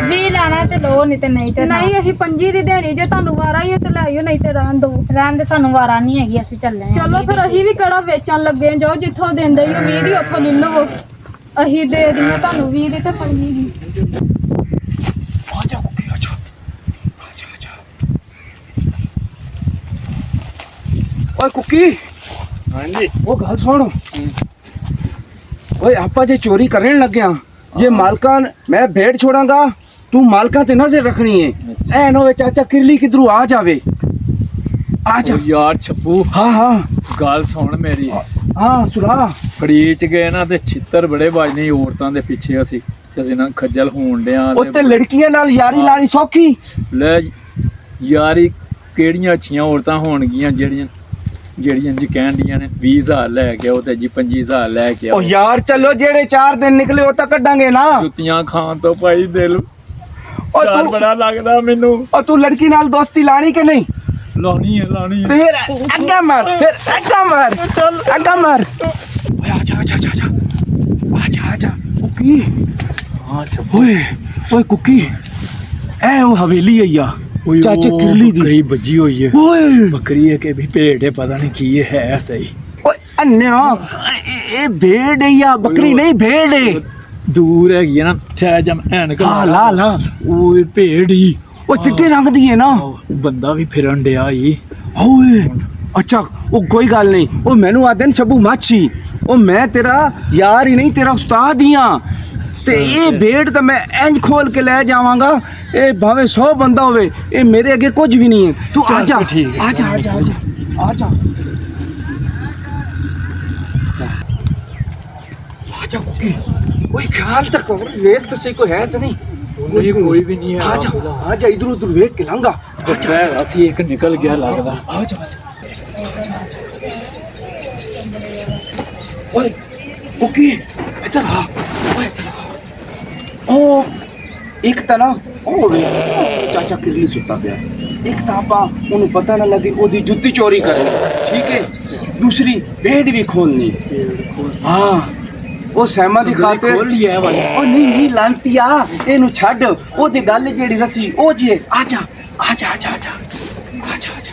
[SPEAKER 3] 20 ਲੈਣਾ ਤੇ ਲਓ, ਨਹੀਂ ਤੇ ਨਹੀਂ ਤੇ ਨਾ।
[SPEAKER 6] ਨਹੀਂ ਅਸੀਂ 25 ਦੀ ਦੇਣੀ, ਜੇ ਤੁਹਾਨੂੰ ਵਾਰਾ ਹੀ ਹੈ ਤੇ ਲੈ ਆਇਓ, ਨਹੀਂ ਤੇ ਰਹਿਣ ਦਿਓ।
[SPEAKER 3] ਰਹਿਣ ਦੇ, ਸਾਨੂੰ ਵਾਰਾ ਨਹੀਂ ਹੈਗੀ, ਅਸੀਂ ਚੱਲੇ ਹਾਂ।
[SPEAKER 6] ਚਲੋ ਫਿਰ ਅਸੀਂ ਵੀ ਕਿਹੜਾ ਵੇਚਣ ਲੱਗੇ ਹਾਂ, ਜਾਓ ਜਿੱਥੋਂ ਦਿੰਦੇ ਹੀ 20 ਦੀ ਉੱਥੋਂ ਲੈ ਲਵੋ। ਅਸੀਂ ਦੇ ਦਿੰਦੇ ਤੁਹਾਨੂੰ 20 ਦੀ ਤੇ 25 ਦੀ।
[SPEAKER 5] ਆਜਾ ਕੁਕੀ ਆਜਾ ਆਜਾ। ਓਏ ਕੁਕੀ,
[SPEAKER 4] ਹਾਂਜੀ
[SPEAKER 5] ਉਹ ਗੱਲ ਸੁਣ। ਓਏ ਆਪਾਂ ਜੇ ਚੋਰੀ ਕਰਨ ਲੱਗਿਆ, ਜੇ ਮਾਲਕਾਂ ਮੈਂ ਭੇਡ ਛੋੜਾਂਗਾ, ਤੂੰ ਮਾਲਕਾਂ ਤੇ ਨਜ਼ਰ ਰੱਖਣੀ ਹੈ। ਐ ਨਾ ਹੋਵੇ ਚਾਚਾ ਕਿਰਲੀ ਕਿਧਰੋਂ ਆ ਜਾਵੇ। ਆ ਜਾ
[SPEAKER 4] ਉਹ ਯਾਰ ਛੱਪੂ,
[SPEAKER 5] ਹਾਂ ਹਾਂ
[SPEAKER 4] ਗੱਲ ਸੁਣ ਮੇਰੀ।
[SPEAKER 5] ਹਾਂ ਸੁਣਾ।
[SPEAKER 4] ਫੜੀ ਚ ਗਏ ਨਾ ਤੇ ਛਿੱਤਰ ਬੜੇ ਵੱਜਦੇ ਔਰਤਾਂ ਦੇ ਪਿੱਛੇ ਅਸੀਂ, ਤੇ ਅਸੀਂ ਨਾ ਖੱਜਲ ਹੋਣ ਡਿਆਂ।
[SPEAKER 5] ਉੱਤੇ ਲੜਕੀਆਂ ਨਾਲ ਯਾਰੀ ਲਾਣੀ ਸੌਖੀ।
[SPEAKER 4] ਲੈ ਯਾਰੀ ਕਿਹੜੀਆਂ ਅੱਛੀਆਂ ਔਰਤਾਂ ਹੋਣਗੀਆਂ ਜਿਹੜੀਆਂ ਜੀ ਕਹਿਣ ਡੀਆਂ ਨੇ 20,000 ਲੈ ਕੇ ਆਓ ਤੇ ਜੀ 25,000 ਲੈ ਕੇ
[SPEAKER 5] ਉਹ
[SPEAKER 4] ਆਓ।
[SPEAKER 5] ਯਾਰ ਚਲੋ ਜਿਹੜੇ 4 ਦਿਨ ਨਿਕਲੇ ਉਹ ਤਾਂ ਕੱਢਾਂਗੇ ਨਾ।
[SPEAKER 4] ਜੁੱਤੀਆਂ ਖਾਣ ਤੋਂ ਭਾਈ ਦਿਲ
[SPEAKER 5] ਉਹ
[SPEAKER 4] ਡਰ
[SPEAKER 5] ਤੂੰ
[SPEAKER 4] ਬੜਾ ਲੱਗਦਾ ਮੈਨੂੰ।
[SPEAKER 5] ਉਹ ਤੂੰ ਲੜਕੀ ਨਾਲ ਦੋਸਤੀ ਲਾਣੀ ਕਿ ਨਹੀਂ?
[SPEAKER 4] ਲਾਉਣੀ ਹੈ ਲਾਉਣੀ
[SPEAKER 5] ਤੇ
[SPEAKER 4] ਹੈ।
[SPEAKER 5] ਫਿਰ ਅੱਗਾ ਮਾਰ, ਫਿਰ ਅੱਗਾ ਮਾਰ, ਚੱਲ ਅੱਗਾ ਮਾਰ। ਓਏ ਆਜਾ ਆਜਾ ਆਜਾ ਆਜਾ ਆਜਾ ਕੁਕੀ।
[SPEAKER 4] ਹਾਂ ਛੱਪੂ,
[SPEAKER 5] ਓਏ ਓਏ ਕੁਕੀ, ਐ ਉਹ ਹਵੇਲੀ ਆਈ ਆ ਚਾਚੇ ਕਿਰਲੀ ਦੀ।
[SPEAKER 4] ਕਈ ਵੱਜੀ ਹੋਈ ਹੈ।
[SPEAKER 5] ਓਏ
[SPEAKER 4] ਬੱਕਰੀ ਹੈ ਕਿ ਵੀ ਭੇਡ ਹੈ, ਪਤਾ ਨਹੀਂ ਕੀ ਹੈ ਸਹੀ।
[SPEAKER 5] ਓਏ ਅੰਨਿਆ, ਇਹ ਭੇਡ ਹੈ ਜਾਂ ਬੱਕਰੀ ਨਹੀਂ, ਭੇਡ ਹੈ।
[SPEAKER 4] ਦੂਰ ਹੈਗੀ ਹੈ ਨਾ, ਠਹਿ ਜਮ ਐਨਕ
[SPEAKER 5] ਹਾਂ ਲਾ ਲਾ।
[SPEAKER 4] ਉਹ ਭੇਡ ਹੀ
[SPEAKER 5] ਉਹ ਚਿੱਟੇ ਰੰਗ ਦੀ ਹੈ ਨਾ।
[SPEAKER 4] ਉਹ ਬੰਦਾ ਵੀ ਫਿਰਨ ਡਿਆ ਈ।
[SPEAKER 5] ਓਏ ਅੱਛਾ, ਉਹ ਕੋਈ ਗੱਲ ਨਹੀਂ। ਉਹ ਮੈਨੂੰ ਆਦਨ ਸ਼ਬੂ ਮਾਛੀ, ਉਹ ਮੈਂ ਤੇਰਾ ਯਾਰ ਹੀ ਨਹੀਂ, ਤੇਰਾ ਉਸਤਾਦ ਹੀ ਆ। ਤੇ ਇਹ ਭੇਡ ਤਾਂ ਮੈਂ ਇੰਜ ਖੋਲ ਕੇ ਲੈ ਜਾਵਾਂਗਾ, ਇਹ ਭਾਵੇਂ 100 ਬੰਦਾ ਹੋਵੇ, ਇਹ ਮੇਰੇ ਅੱਗੇ ਕੁਝ ਵੀ ਨਹੀਂ ਹੈ। ਤੂੰ
[SPEAKER 4] ਚੱਲ
[SPEAKER 5] ਆ ਜਾ
[SPEAKER 4] ਠੀਕ ਹੈ,
[SPEAKER 5] ਆ ਜਾ ਆ ਜਾ ਆ ਜਾ ਆ ਜਾ ਆ ਜਾ ਕੁਕੀ। ਓਏ ਖਿਆਲ ਤੱਕ ਵੇਖ ਤੁਸੀਂ ਕੋਈ ਹੈ ਤਾਂ ਨਹੀਂ?
[SPEAKER 4] ਕੋਈ ਵੀ ਨਹੀਂ ਹੈ।
[SPEAKER 5] ਆ ਜਾ ਆ ਜਾ, ਇਧਰ ਉਧਰ ਵੇਖ ਕੇ ਲੰਘਾ।
[SPEAKER 4] ਅਸੀਂ ਇੱਕ ਨਿਕਲ ਗਿਆ ਲੱਗਦਾ।
[SPEAKER 5] ਆ ਜਾ ਆ ਜਾ। ਓਏ ਕੁਕੀ ਇੱਧਰ ਆ। ਓਏ ਇੱਧਰ ਆ। ਉਹ ਇੱਕ ਤਾਂ ਨਾ ਉਹ ਵੇ, ਚਾਚਾ ਕਿਰਲੀ ਸੁੱਤਾ ਪਿਆ। ਇੱਕ ਤਾਂ ਆਪਾਂ ਉਹਨੂੰ ਪਤਾ ਨਾ ਲੱਗੇ ਉਹਦੀ ਜੁੱਤੀ ਚੋਰੀ ਕਰੇ, ਠੀਕ ਹੈ। ਦੂਸਰੀ ਭੇਡ ਵੀ ਖੋਲਣੀ। ਹਾਂ ਉਹ ਸਹਿਮਾ ਦੀ ਖਾਤਰ
[SPEAKER 4] ਖੋਲ ਲਈ ਹੈ ਵਾਲੀ।
[SPEAKER 5] ਉਹ ਨਹੀਂ ਨਹੀਂ ਲਾਂਤੀਆ, ਇਹਨੂੰ ਛੱਡ। ਉਹਦੀ ਗੱਲ ਜਿਹੜੀ ਰਸੀ ਉਹ ਜੇ। ਆ ਜਾ ਆ ਜਾ ਆ ਜਾ ਆ ਜਾ ਆ ਜਾ ਆ ਜਾ।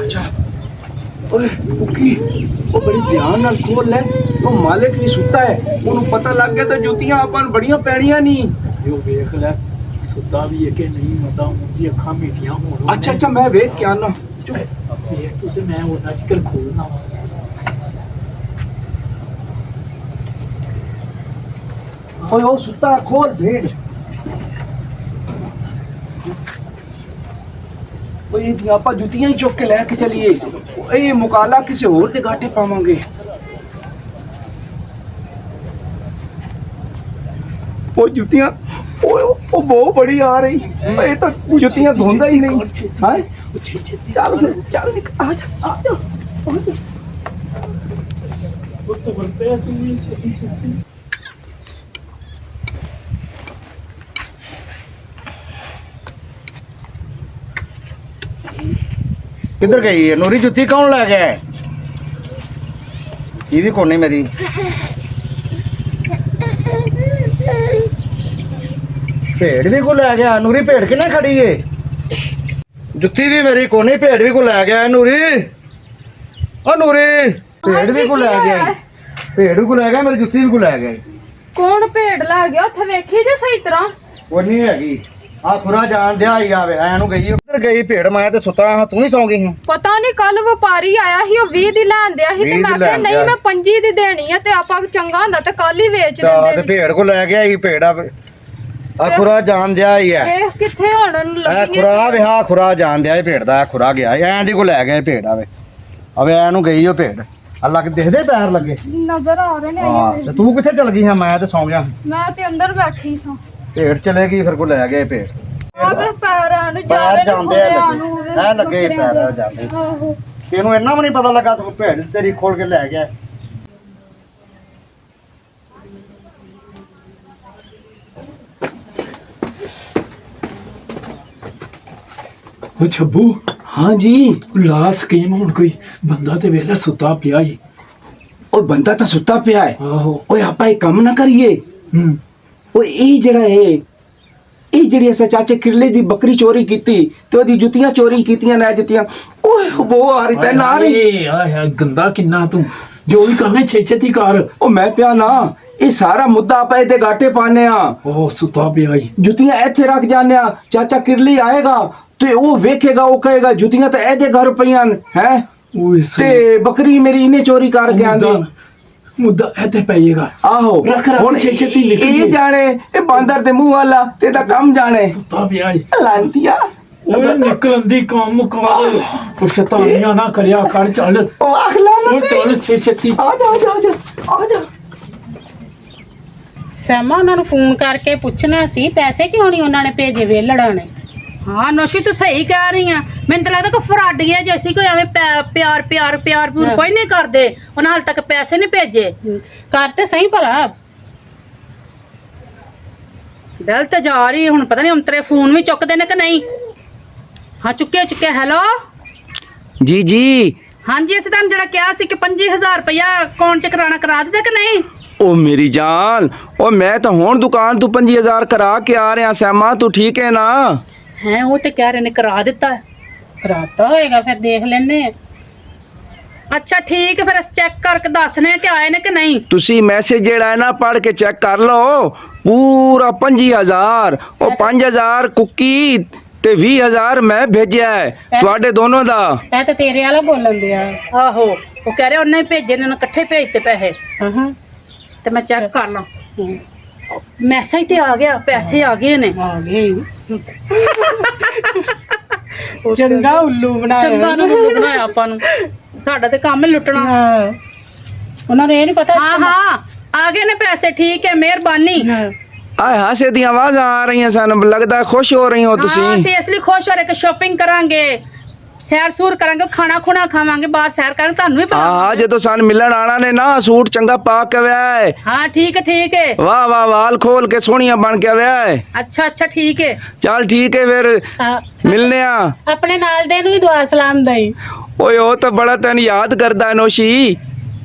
[SPEAKER 5] ਅੱਛਾ ਓਏ ਕੁਕੀ, ਉਹ ਬੜੀ ਧਿਆਨ ਨਾਲ ਖੋਲ ਲੈ। ਉਹ ਮਾਲਕ ਵੀ ਸੁੱਤਾ ਹੈ, ਉਹਨੂੰ ਪਤਾ ਲੱਗ ਗਿਆ ਤਾਂ ਜੁੱਤੀਆਂ ਆਪਾਂ ਨੂੰ ਬੜੀਆਂ ਪੈਣੀਆਂ ਨਹੀਂ।
[SPEAKER 4] ਜੋ ਵੇਖ ਲੈ ਸੁੱਤਾ ਵੀ ਹੈ ਕਿ ਨਹੀਂ, ਮਤਾ ਉਹਦੀ ਅੱਖਾਂ ਮੀਟੀਆਂ ਹੋਣ।
[SPEAKER 5] ਅੱਛਾ ਅੱਛਾ ਮੈਂ ਵੇਖ ਕੇ ਆਨਾ।
[SPEAKER 4] ਵੇਖ ਤੂੰ ਤੇ ਮੈਂ ਉਹ ਅੱਜ ਕੱਲ ਖੋਲਣਾ ਵਾ।
[SPEAKER 5] ਓਏ ਉਹ ਸੁੱਤਾ, ਖੋਲ ਭੇਡ। ਓਏ ਇਹ ਆਪਾਂ ਜੁੱਤੀਆਂ ਹੀ ਚੁੱਕ ਕੇ ਲੈ ਕੇ ਚਲੀਏ। ਇਹ ਮੁਕਾਲਾ ਕਿਸੇ ਹੋਰ ਦੇ ਗਾਟੇ ਪਾਵਾਂਗੇ। ਉਹ ਜੁੱਤੀਆਂ ਉਹ ਬਹੁਤ ਬੜੀ ਆ ਰਹੀ। ਇਹ ਤਾਂ ਜੁੱਤੀਆਂ ਧੋਂਦਾ ਹੀ ਨਹੀਂ। ਹਾਂ ਚੱਲ ਫਿਰ ਚੱਲ ਆ ਜਾ ਆ ਜਾ।
[SPEAKER 4] ਉਹ ਤੋਂ ਵਰਤੇ ਤੂੰ ਛੇਤੀ।
[SPEAKER 7] किधर गई है नूरी? जुत्ती कौन ले गया है? ये भी कौन नहीं मेरी। भेड़ भी को ले गया नूरी? भेड़ किने खड़ी है? जुत्ती भी मेरी को नहीं, भेड़ भी को ले गया है नूरी। ओ नूरी, भेड़ भी को ले गया है। भेड़ भी को ले गया, मेरी जुत्ती भी को ले गया।
[SPEAKER 6] ਕੌਣ ਭੇਡ ਲੈ ਗਿਆ? ਉੱਥੇ ਵੇਖੀ ਜੇ ਸਹੀ ਤਰ੍ਹਾਂ।
[SPEAKER 7] वो नहीं हैगी। आ खुरा जान दिया ही आवे ऐनू गई उधर गई भेड़। मैं ते सुता हां, तू नहीं सौ गई हां?
[SPEAKER 6] ਪਤਾ ਨਹੀਂ ਕੱਲ ਵਪਾਰੀ ਆਇਆ ਸੀ, ਉਹ 20 ਦੀ ਲੈਣ ਦਿਆ ਸੀ ਤੇ
[SPEAKER 7] 20
[SPEAKER 6] ਮੈਂ
[SPEAKER 7] ਦੀ
[SPEAKER 6] ਕਿਹਾ
[SPEAKER 7] ਲੈਣ
[SPEAKER 6] ਨਹੀਂ
[SPEAKER 7] ਦਿਆ।
[SPEAKER 6] ਮੈਂ 25 ਦੀ ਦੇਣੀ ਆ, ਤੇ ਆਪਾਂ ਚੰਗਾ ਹੁੰਦਾ ਤੇ ਕੱਲ ਹੀ ਵੇਚ
[SPEAKER 7] ਤੇ
[SPEAKER 6] ਦਿੰਦੇ।
[SPEAKER 7] भेड़ को ले गया ही भेड़ ਆ ਖੁਰਾ ਜਾਣ ਦਿਆ ਹੀ ਹੈ
[SPEAKER 6] ਇਹ ਕਿੱਥੇ ਹੁਣ
[SPEAKER 7] ਇਹ
[SPEAKER 6] ਲੱਗੀ
[SPEAKER 7] ਖੁਰਾ ਵੇ ਹਾਂ ਖੁਰਾ ਜਾਣ ਦਿਆ ਇਹ ਭੇਡ ਦਾ ਖੁਰਾ ਗਿਆ ਐਂ ਦੀ ਕੋ ਲੈ ਗਿਆ ਇਹ ਭੇਡ ਆਵੇ ਅਵੇ ਐ ਨੂੰ ਗਈ ਉਹ ਭੇਡ ਆ ਲੱਗ ਦਿਖਦੇ ਪੈਰ ਲੱਗੇ
[SPEAKER 6] ਨਜ਼ਰ ਆ ਰਹੇ ਨੇ
[SPEAKER 7] ਹਾਂ ਤੇ ਤੂੰ ਕਿੱਥੇ ਚਲ ਗਈ ਹਾਂ ਮੈਂ ਤੇ ਸੌਂ ਗਿਆ
[SPEAKER 6] ਮੈਂ ਤੇ ਅੰਦਰ ਬੈਠੀ ਸਾਂ
[SPEAKER 7] ਭੇਡ ਚਲੇ ਗਈ ਫਿਰ ਕੋ ਲੈ ਗਿਆ ਇਹ ਭੇਡ
[SPEAKER 6] ਆਵੇ ਪੈਰਾਂ ਨੂੰ ਜਾ
[SPEAKER 7] ਪੈਰ
[SPEAKER 6] ਰਹੇ
[SPEAKER 7] ਜਾਂਦੇ ਆ ਲੱਗੇ ਐ ਲੱਗੇ ਪੈਰ ਜਾਂਦੇ
[SPEAKER 6] ਆਹੋ
[SPEAKER 7] ਤੈਨੂੰ ਇੰਨਾ ਵੀ ਨਹੀਂ ਪਤਾ ਲੱਗਾ ਤੂੰ ਭੇਡ ਤੇਰੀ ਖੋਲ ਕੇ ਲੈ ਗਿਆ
[SPEAKER 4] ਉਹ ਛੱਬੂ
[SPEAKER 5] हाँ जी
[SPEAKER 4] ਲਾ ਸਕੀਮ ਹੁਣ ਕੋਈ ਬੰਦਾ ਤੇ ਵੇਲਾ ਸੁੱਤਾ ਪਿਆ ਹੀ
[SPEAKER 5] ਉਹ ਬੰਦਾ ਤਾਂ ਸੁੱਤਾ ਪਿਆ ਹੈ
[SPEAKER 4] ਆਹੋ
[SPEAKER 5] ਓਏ ਆਪਾਂ ਇਹ ਕੰਮ ਨਾ ਕਰੀਏ
[SPEAKER 4] ਹੂੰ
[SPEAKER 5] ਓਏ ਇਹ ਜਿਹੜਾ ਹੈ ਇਹ ਜਿਹੜੀ ਅਸਾਂ ਚਾਚੇ ਕਿਰਲੇ ਦੀ ਬੱਕਰੀ ਚੋਰੀ ਕੀਤੀ ਤੇ ਉਹਦੀ ਜੁੱਤੀਆਂ ਚੋਰੀ ਕੀਤੀਆਂ ਨਾ ਜੁੱਤੀਆਂ ਓਏ ਉਹ ਆ ਰਹੀ ਤੈ ਨਾ ਰਹੀ
[SPEAKER 4] ਆਏ ਗੰਦਾ ਕਿੰਨਾ ਤੂੰ ਜੋ ਵੀ ਕਰਨੇ ਛੇਤੀ ਕਰ
[SPEAKER 5] ਉਹ ਮੈਂ ਪਿਆ ਨਾ ਇਹ ਸਾਰਾ ਮੁੱਦਾ ਆਪਾਂ ਇਹਦੇ ਗਾਟੇ ਪਾਣੇ ਆ
[SPEAKER 4] ਉਹ ਸੁੱਤਾ ਪਿਆ ਹੀ
[SPEAKER 5] ਜੁੱਤੀਆਂ ਇੱਥੇ ਰੱਖ ਜਾਂਦੇ ਆ ਚਾਚਾ ਕਿਰਲੀ ਆਏਗਾ ਤੇ ਉਹ ਵੇਖੇਗਾ ਉਹ ਕਹੇਗਾ ਜੁੱਤੀਆਂ ਤਾਂ ਇਹਦੇ ਘਰ ਪਈਆਂ ਹੈ
[SPEAKER 4] ਓਏ
[SPEAKER 5] ਤੇ ਬੱਕਰੀ ਮੇਰੀ ਇਹਨੇ ਚੋਰੀ ਕਰਕੇ ਆਂਦੀ
[SPEAKER 4] ਮੁੱਦਾ ਇੱਥੇ ਪਈਏਗਾ
[SPEAKER 5] ਆਹੋ
[SPEAKER 4] ਰੱਖ
[SPEAKER 5] ਹੁਣ
[SPEAKER 4] ਛੇਤੀ ਨਿਕਲ
[SPEAKER 5] ਇਹ ਜਾਣੇ ਇਹ ਬਾਂਦਰ ਦੇ ਮੂੰਹ ਵਾਲਾ ਤੇ ਇਹਦਾ ਕੰਮ ਜਾਣੇ
[SPEAKER 4] ਸੁੱਤਾ ਪਿਆ ਹੀ
[SPEAKER 5] ਲਾਂਤੀਆ
[SPEAKER 4] ਓਏ ਨਿਕਲਣ ਦੀ ਕੰਮ ਕਰ ਉਹ ਸ਼ੈਤਾਨੀਆਂ ਨਾ ਕਰਿਆ ਕਰ ਚੱਲ
[SPEAKER 5] ਉਹ ਆਖਲਾ
[SPEAKER 4] ਉਹ ਚੱਲ ਛੇਤੀ
[SPEAKER 5] ਆ ਜਾ ਆ ਜਾ ਆ ਜਾ ਆ ਜਾ
[SPEAKER 3] ਸੈਮਾ ਉਹਨਾਂ ਨੂੰ ਫੋਨ ਕਰਕੇ ਪੁੱਛਣਾ ਸੀ ਪੈਸੇ ਕਿਉਂ ਨਹੀਂ ਉਹਨਾਂ ਨੇ ਭੇਜੇ ਵੇਲੜਾਂ ਨੇ
[SPEAKER 2] ਹਾਂ ਨੋਸ਼ੀ ਤੂੰ ਸਹੀ ਕਹਿ ਰਹੀ ਆ ਮੈਨੂੰ ਤਾਂ ਲੱਗਦਾ ਕਿ ਫਰਾਡੀ ਹੈ ਜੈਸੀ ਕੋਈ ਐਵੇਂ ਪਿਆਰ ਪੂਰ ਕੋਈ ਨਹੀਂ ਕਰਦੇ ਉਹਨਾਂ ਹਾਲ ਤੱਕ ਪੈਸੇ ਨਹੀਂ ਭੇਜੇ
[SPEAKER 3] ਕਰ ਤੇ ਸਹੀ ਭਲਾ
[SPEAKER 2] ਬੈਲ ਤੇ ਜਾ ਰਹੀ ਹੁਣ ਪਤਾ ਨਹੀਂ ਤੇਰੇ ਫੋਨ ਵੀ ਚੁੱਕਦੇ ਨੇ ਕਿ ਨਹੀਂ ਹਾਂ ਚੁੱਕਿਆ ਹੈਲੋ
[SPEAKER 5] ਜੀ ਜੀ
[SPEAKER 2] ਹਾਂਜੀ ਅਸੀਂ ਤੁਹਾਨੂੰ ਜਿਹੜਾ ਕਿਹਾ ਸੀ ਕਿ 25000 ਰੁਪਇਆ ਅਕਾਊਂਟ ਚ ਕਰਾ ਦਿੱਤਾ ਕਿ ਨਹੀਂ
[SPEAKER 5] ਉਹ ਮੇਰੀ ਜਾਨ ਉਹ ਮੈਂ ਤਾਂ ਹੁਣ ਦੁਕਾਨ ਤੋਂ 5000 ਕਰਾ ਕੇ ਆ ਰਿਹਾ ਸੈਮਾ ਤੂੰ ਠੀਕ ਹੈ ਨਾ
[SPEAKER 2] ਹੈ ਉਹ ਤੇ ਕਹਿ ਰਹੇ ਨੇ ਕਰਾ ਦਿੱਤਾ
[SPEAKER 3] ਰਾਤਾ ਹੋਏਗਾ ਫਿਰ ਦੇਖ ਲੈਨੇ
[SPEAKER 2] ਅੱਛਾ ਠੀਕ ਹੈ ਫਿਰ ਅਸੀਂ ਚੈੱਕ ਕਰਕੇ ਦੱਸਨੇ ਕਿ ਆਏ ਨੇ ਕਿ ਨਹੀਂ
[SPEAKER 5] ਤੁਸੀਂ ਮੈਸੇਜ ਜਿਹੜਾ ਹੈ ਨਾ ਪੜ੍ਹ ਕੇ ਚੈੱਕ ਕਰ ਲਓ ਪੂਰਾ 25000 ਉਹ 5000 ਕੁੱਕੀ ਤੇ 20000 ਮੈਂ ਭੇਜਿਆ ਹੈ ਤੁਹਾਡੇ ਦੋਨੋਂ ਦਾ
[SPEAKER 3] ਇਹ ਤਾਂ ਤੇਰੇ ਵਾਲਾ ਬੋਲਣ ਦਿਆ
[SPEAKER 2] ਆਹੋ ਉਹ ਕਹਿ ਰਹੇ ਉਹਨੇ ਹੀ ਭੇਜੇ ਨੇ ਉਹਨੇ ਇਕੱਠੇ ਭੇਜਤੇ ਪੈਸੇ
[SPEAKER 3] ਹਾਂ
[SPEAKER 2] ਤੇ ਮੈਂ ਚੈੱਕ ਕਰ ਲਾਂ ਮੈਸੇਜ ਤੇ ਆ ਗਿਆ ਪੈਸੇ ਆ ਗਏ ਨੇ
[SPEAKER 3] ਆ ਗਏ ਚੰਗਾ ਉੱਲੂ
[SPEAKER 2] ਚੰਗਾ ਨੂੰ ਉੱਲੂ ਬਣਾਇਆ ਆਪਾਂ ਨੂੰ ਸਾਡਾ ਤੇ ਕੰਮ ਹੀ ਲੁੱਟਣਾ
[SPEAKER 3] ਹਾਂ ਉਹਨਾਂ ਨੂੰ ਇਹ ਨਹੀਂ ਪਤਾ
[SPEAKER 2] ਹਾਂ ਆ ਗਏ ਨੇ ਪੈਸੇ ਠੀਕ ਹੈ ਮਿਹਰਬਾਨੀ
[SPEAKER 5] ਆਏ ਹਾਸੇ ਦੀਆਂ ਆਵਾਜ਼ਾਂ ਆ ਰਹੀਆਂ ਸਾਨੂੰ ਲੱਗਦਾ ਖੁਸ਼ ਹੋ ਰਹੀ ਹੋ
[SPEAKER 2] ਹਾਂ
[SPEAKER 5] ਤੁਸੀਂ
[SPEAKER 2] ਅਸੀਂ ਇਸ ਲਈ ਖੁਸ਼ ਹੋ ਰਹੇ ਕਿ ਸ਼ਾਪਿੰਗ ਕਰਾਂਗੇ ਸੈਰ ਸੂਰ ਕਰਾਂਗੇ ਖਾਣਾ ਖੁਣਾ ਖਾਵਾਂਗੇ ਬਾਹਰ ਸੈਰ ਕਰਾਂਗੇ ਤੁਹਾਨੂੰ ਵੀ ਪਤਾ
[SPEAKER 5] ਹਾਂ ਜਦੋਂ ਸਾਨੂੰ ਮਿਲਣ ਆਣਾ ਨੇ ਨਾ ਸੂਟ ਚੰਗਾ ਪਾ ਕੇ ਆਇਆ ਹੈ
[SPEAKER 2] ਹਾਂ ਠੀਕ ਹੈ
[SPEAKER 5] ਵਾਹ ਵਾਹ ਵਾਲ ਖੋਲ ਕੇ ਸੋਹਣੀਆਂ ਬਣ ਕੇ ਆਇਆ ਹੈ
[SPEAKER 2] ਅੱਛਾ ਠੀਕ ਹੈ
[SPEAKER 5] ਚੱਲ ਠੀਕ ਹੈ ਫਿਰ ਮਿਲਨੇ ਆ
[SPEAKER 3] ਆਪਣੇ ਨਾਲ ਦੇ ਨੂੰ ਵੀ ਦੁਆ ਸਲਾਮ ਦਈ
[SPEAKER 5] ਓਏ ਉਹ ਤਾਂ ਬੜਾ ਤੈਨੂੰ ਯਾਦ ਕਰਦਾ ਹੈ ਨੋਸ਼ੀ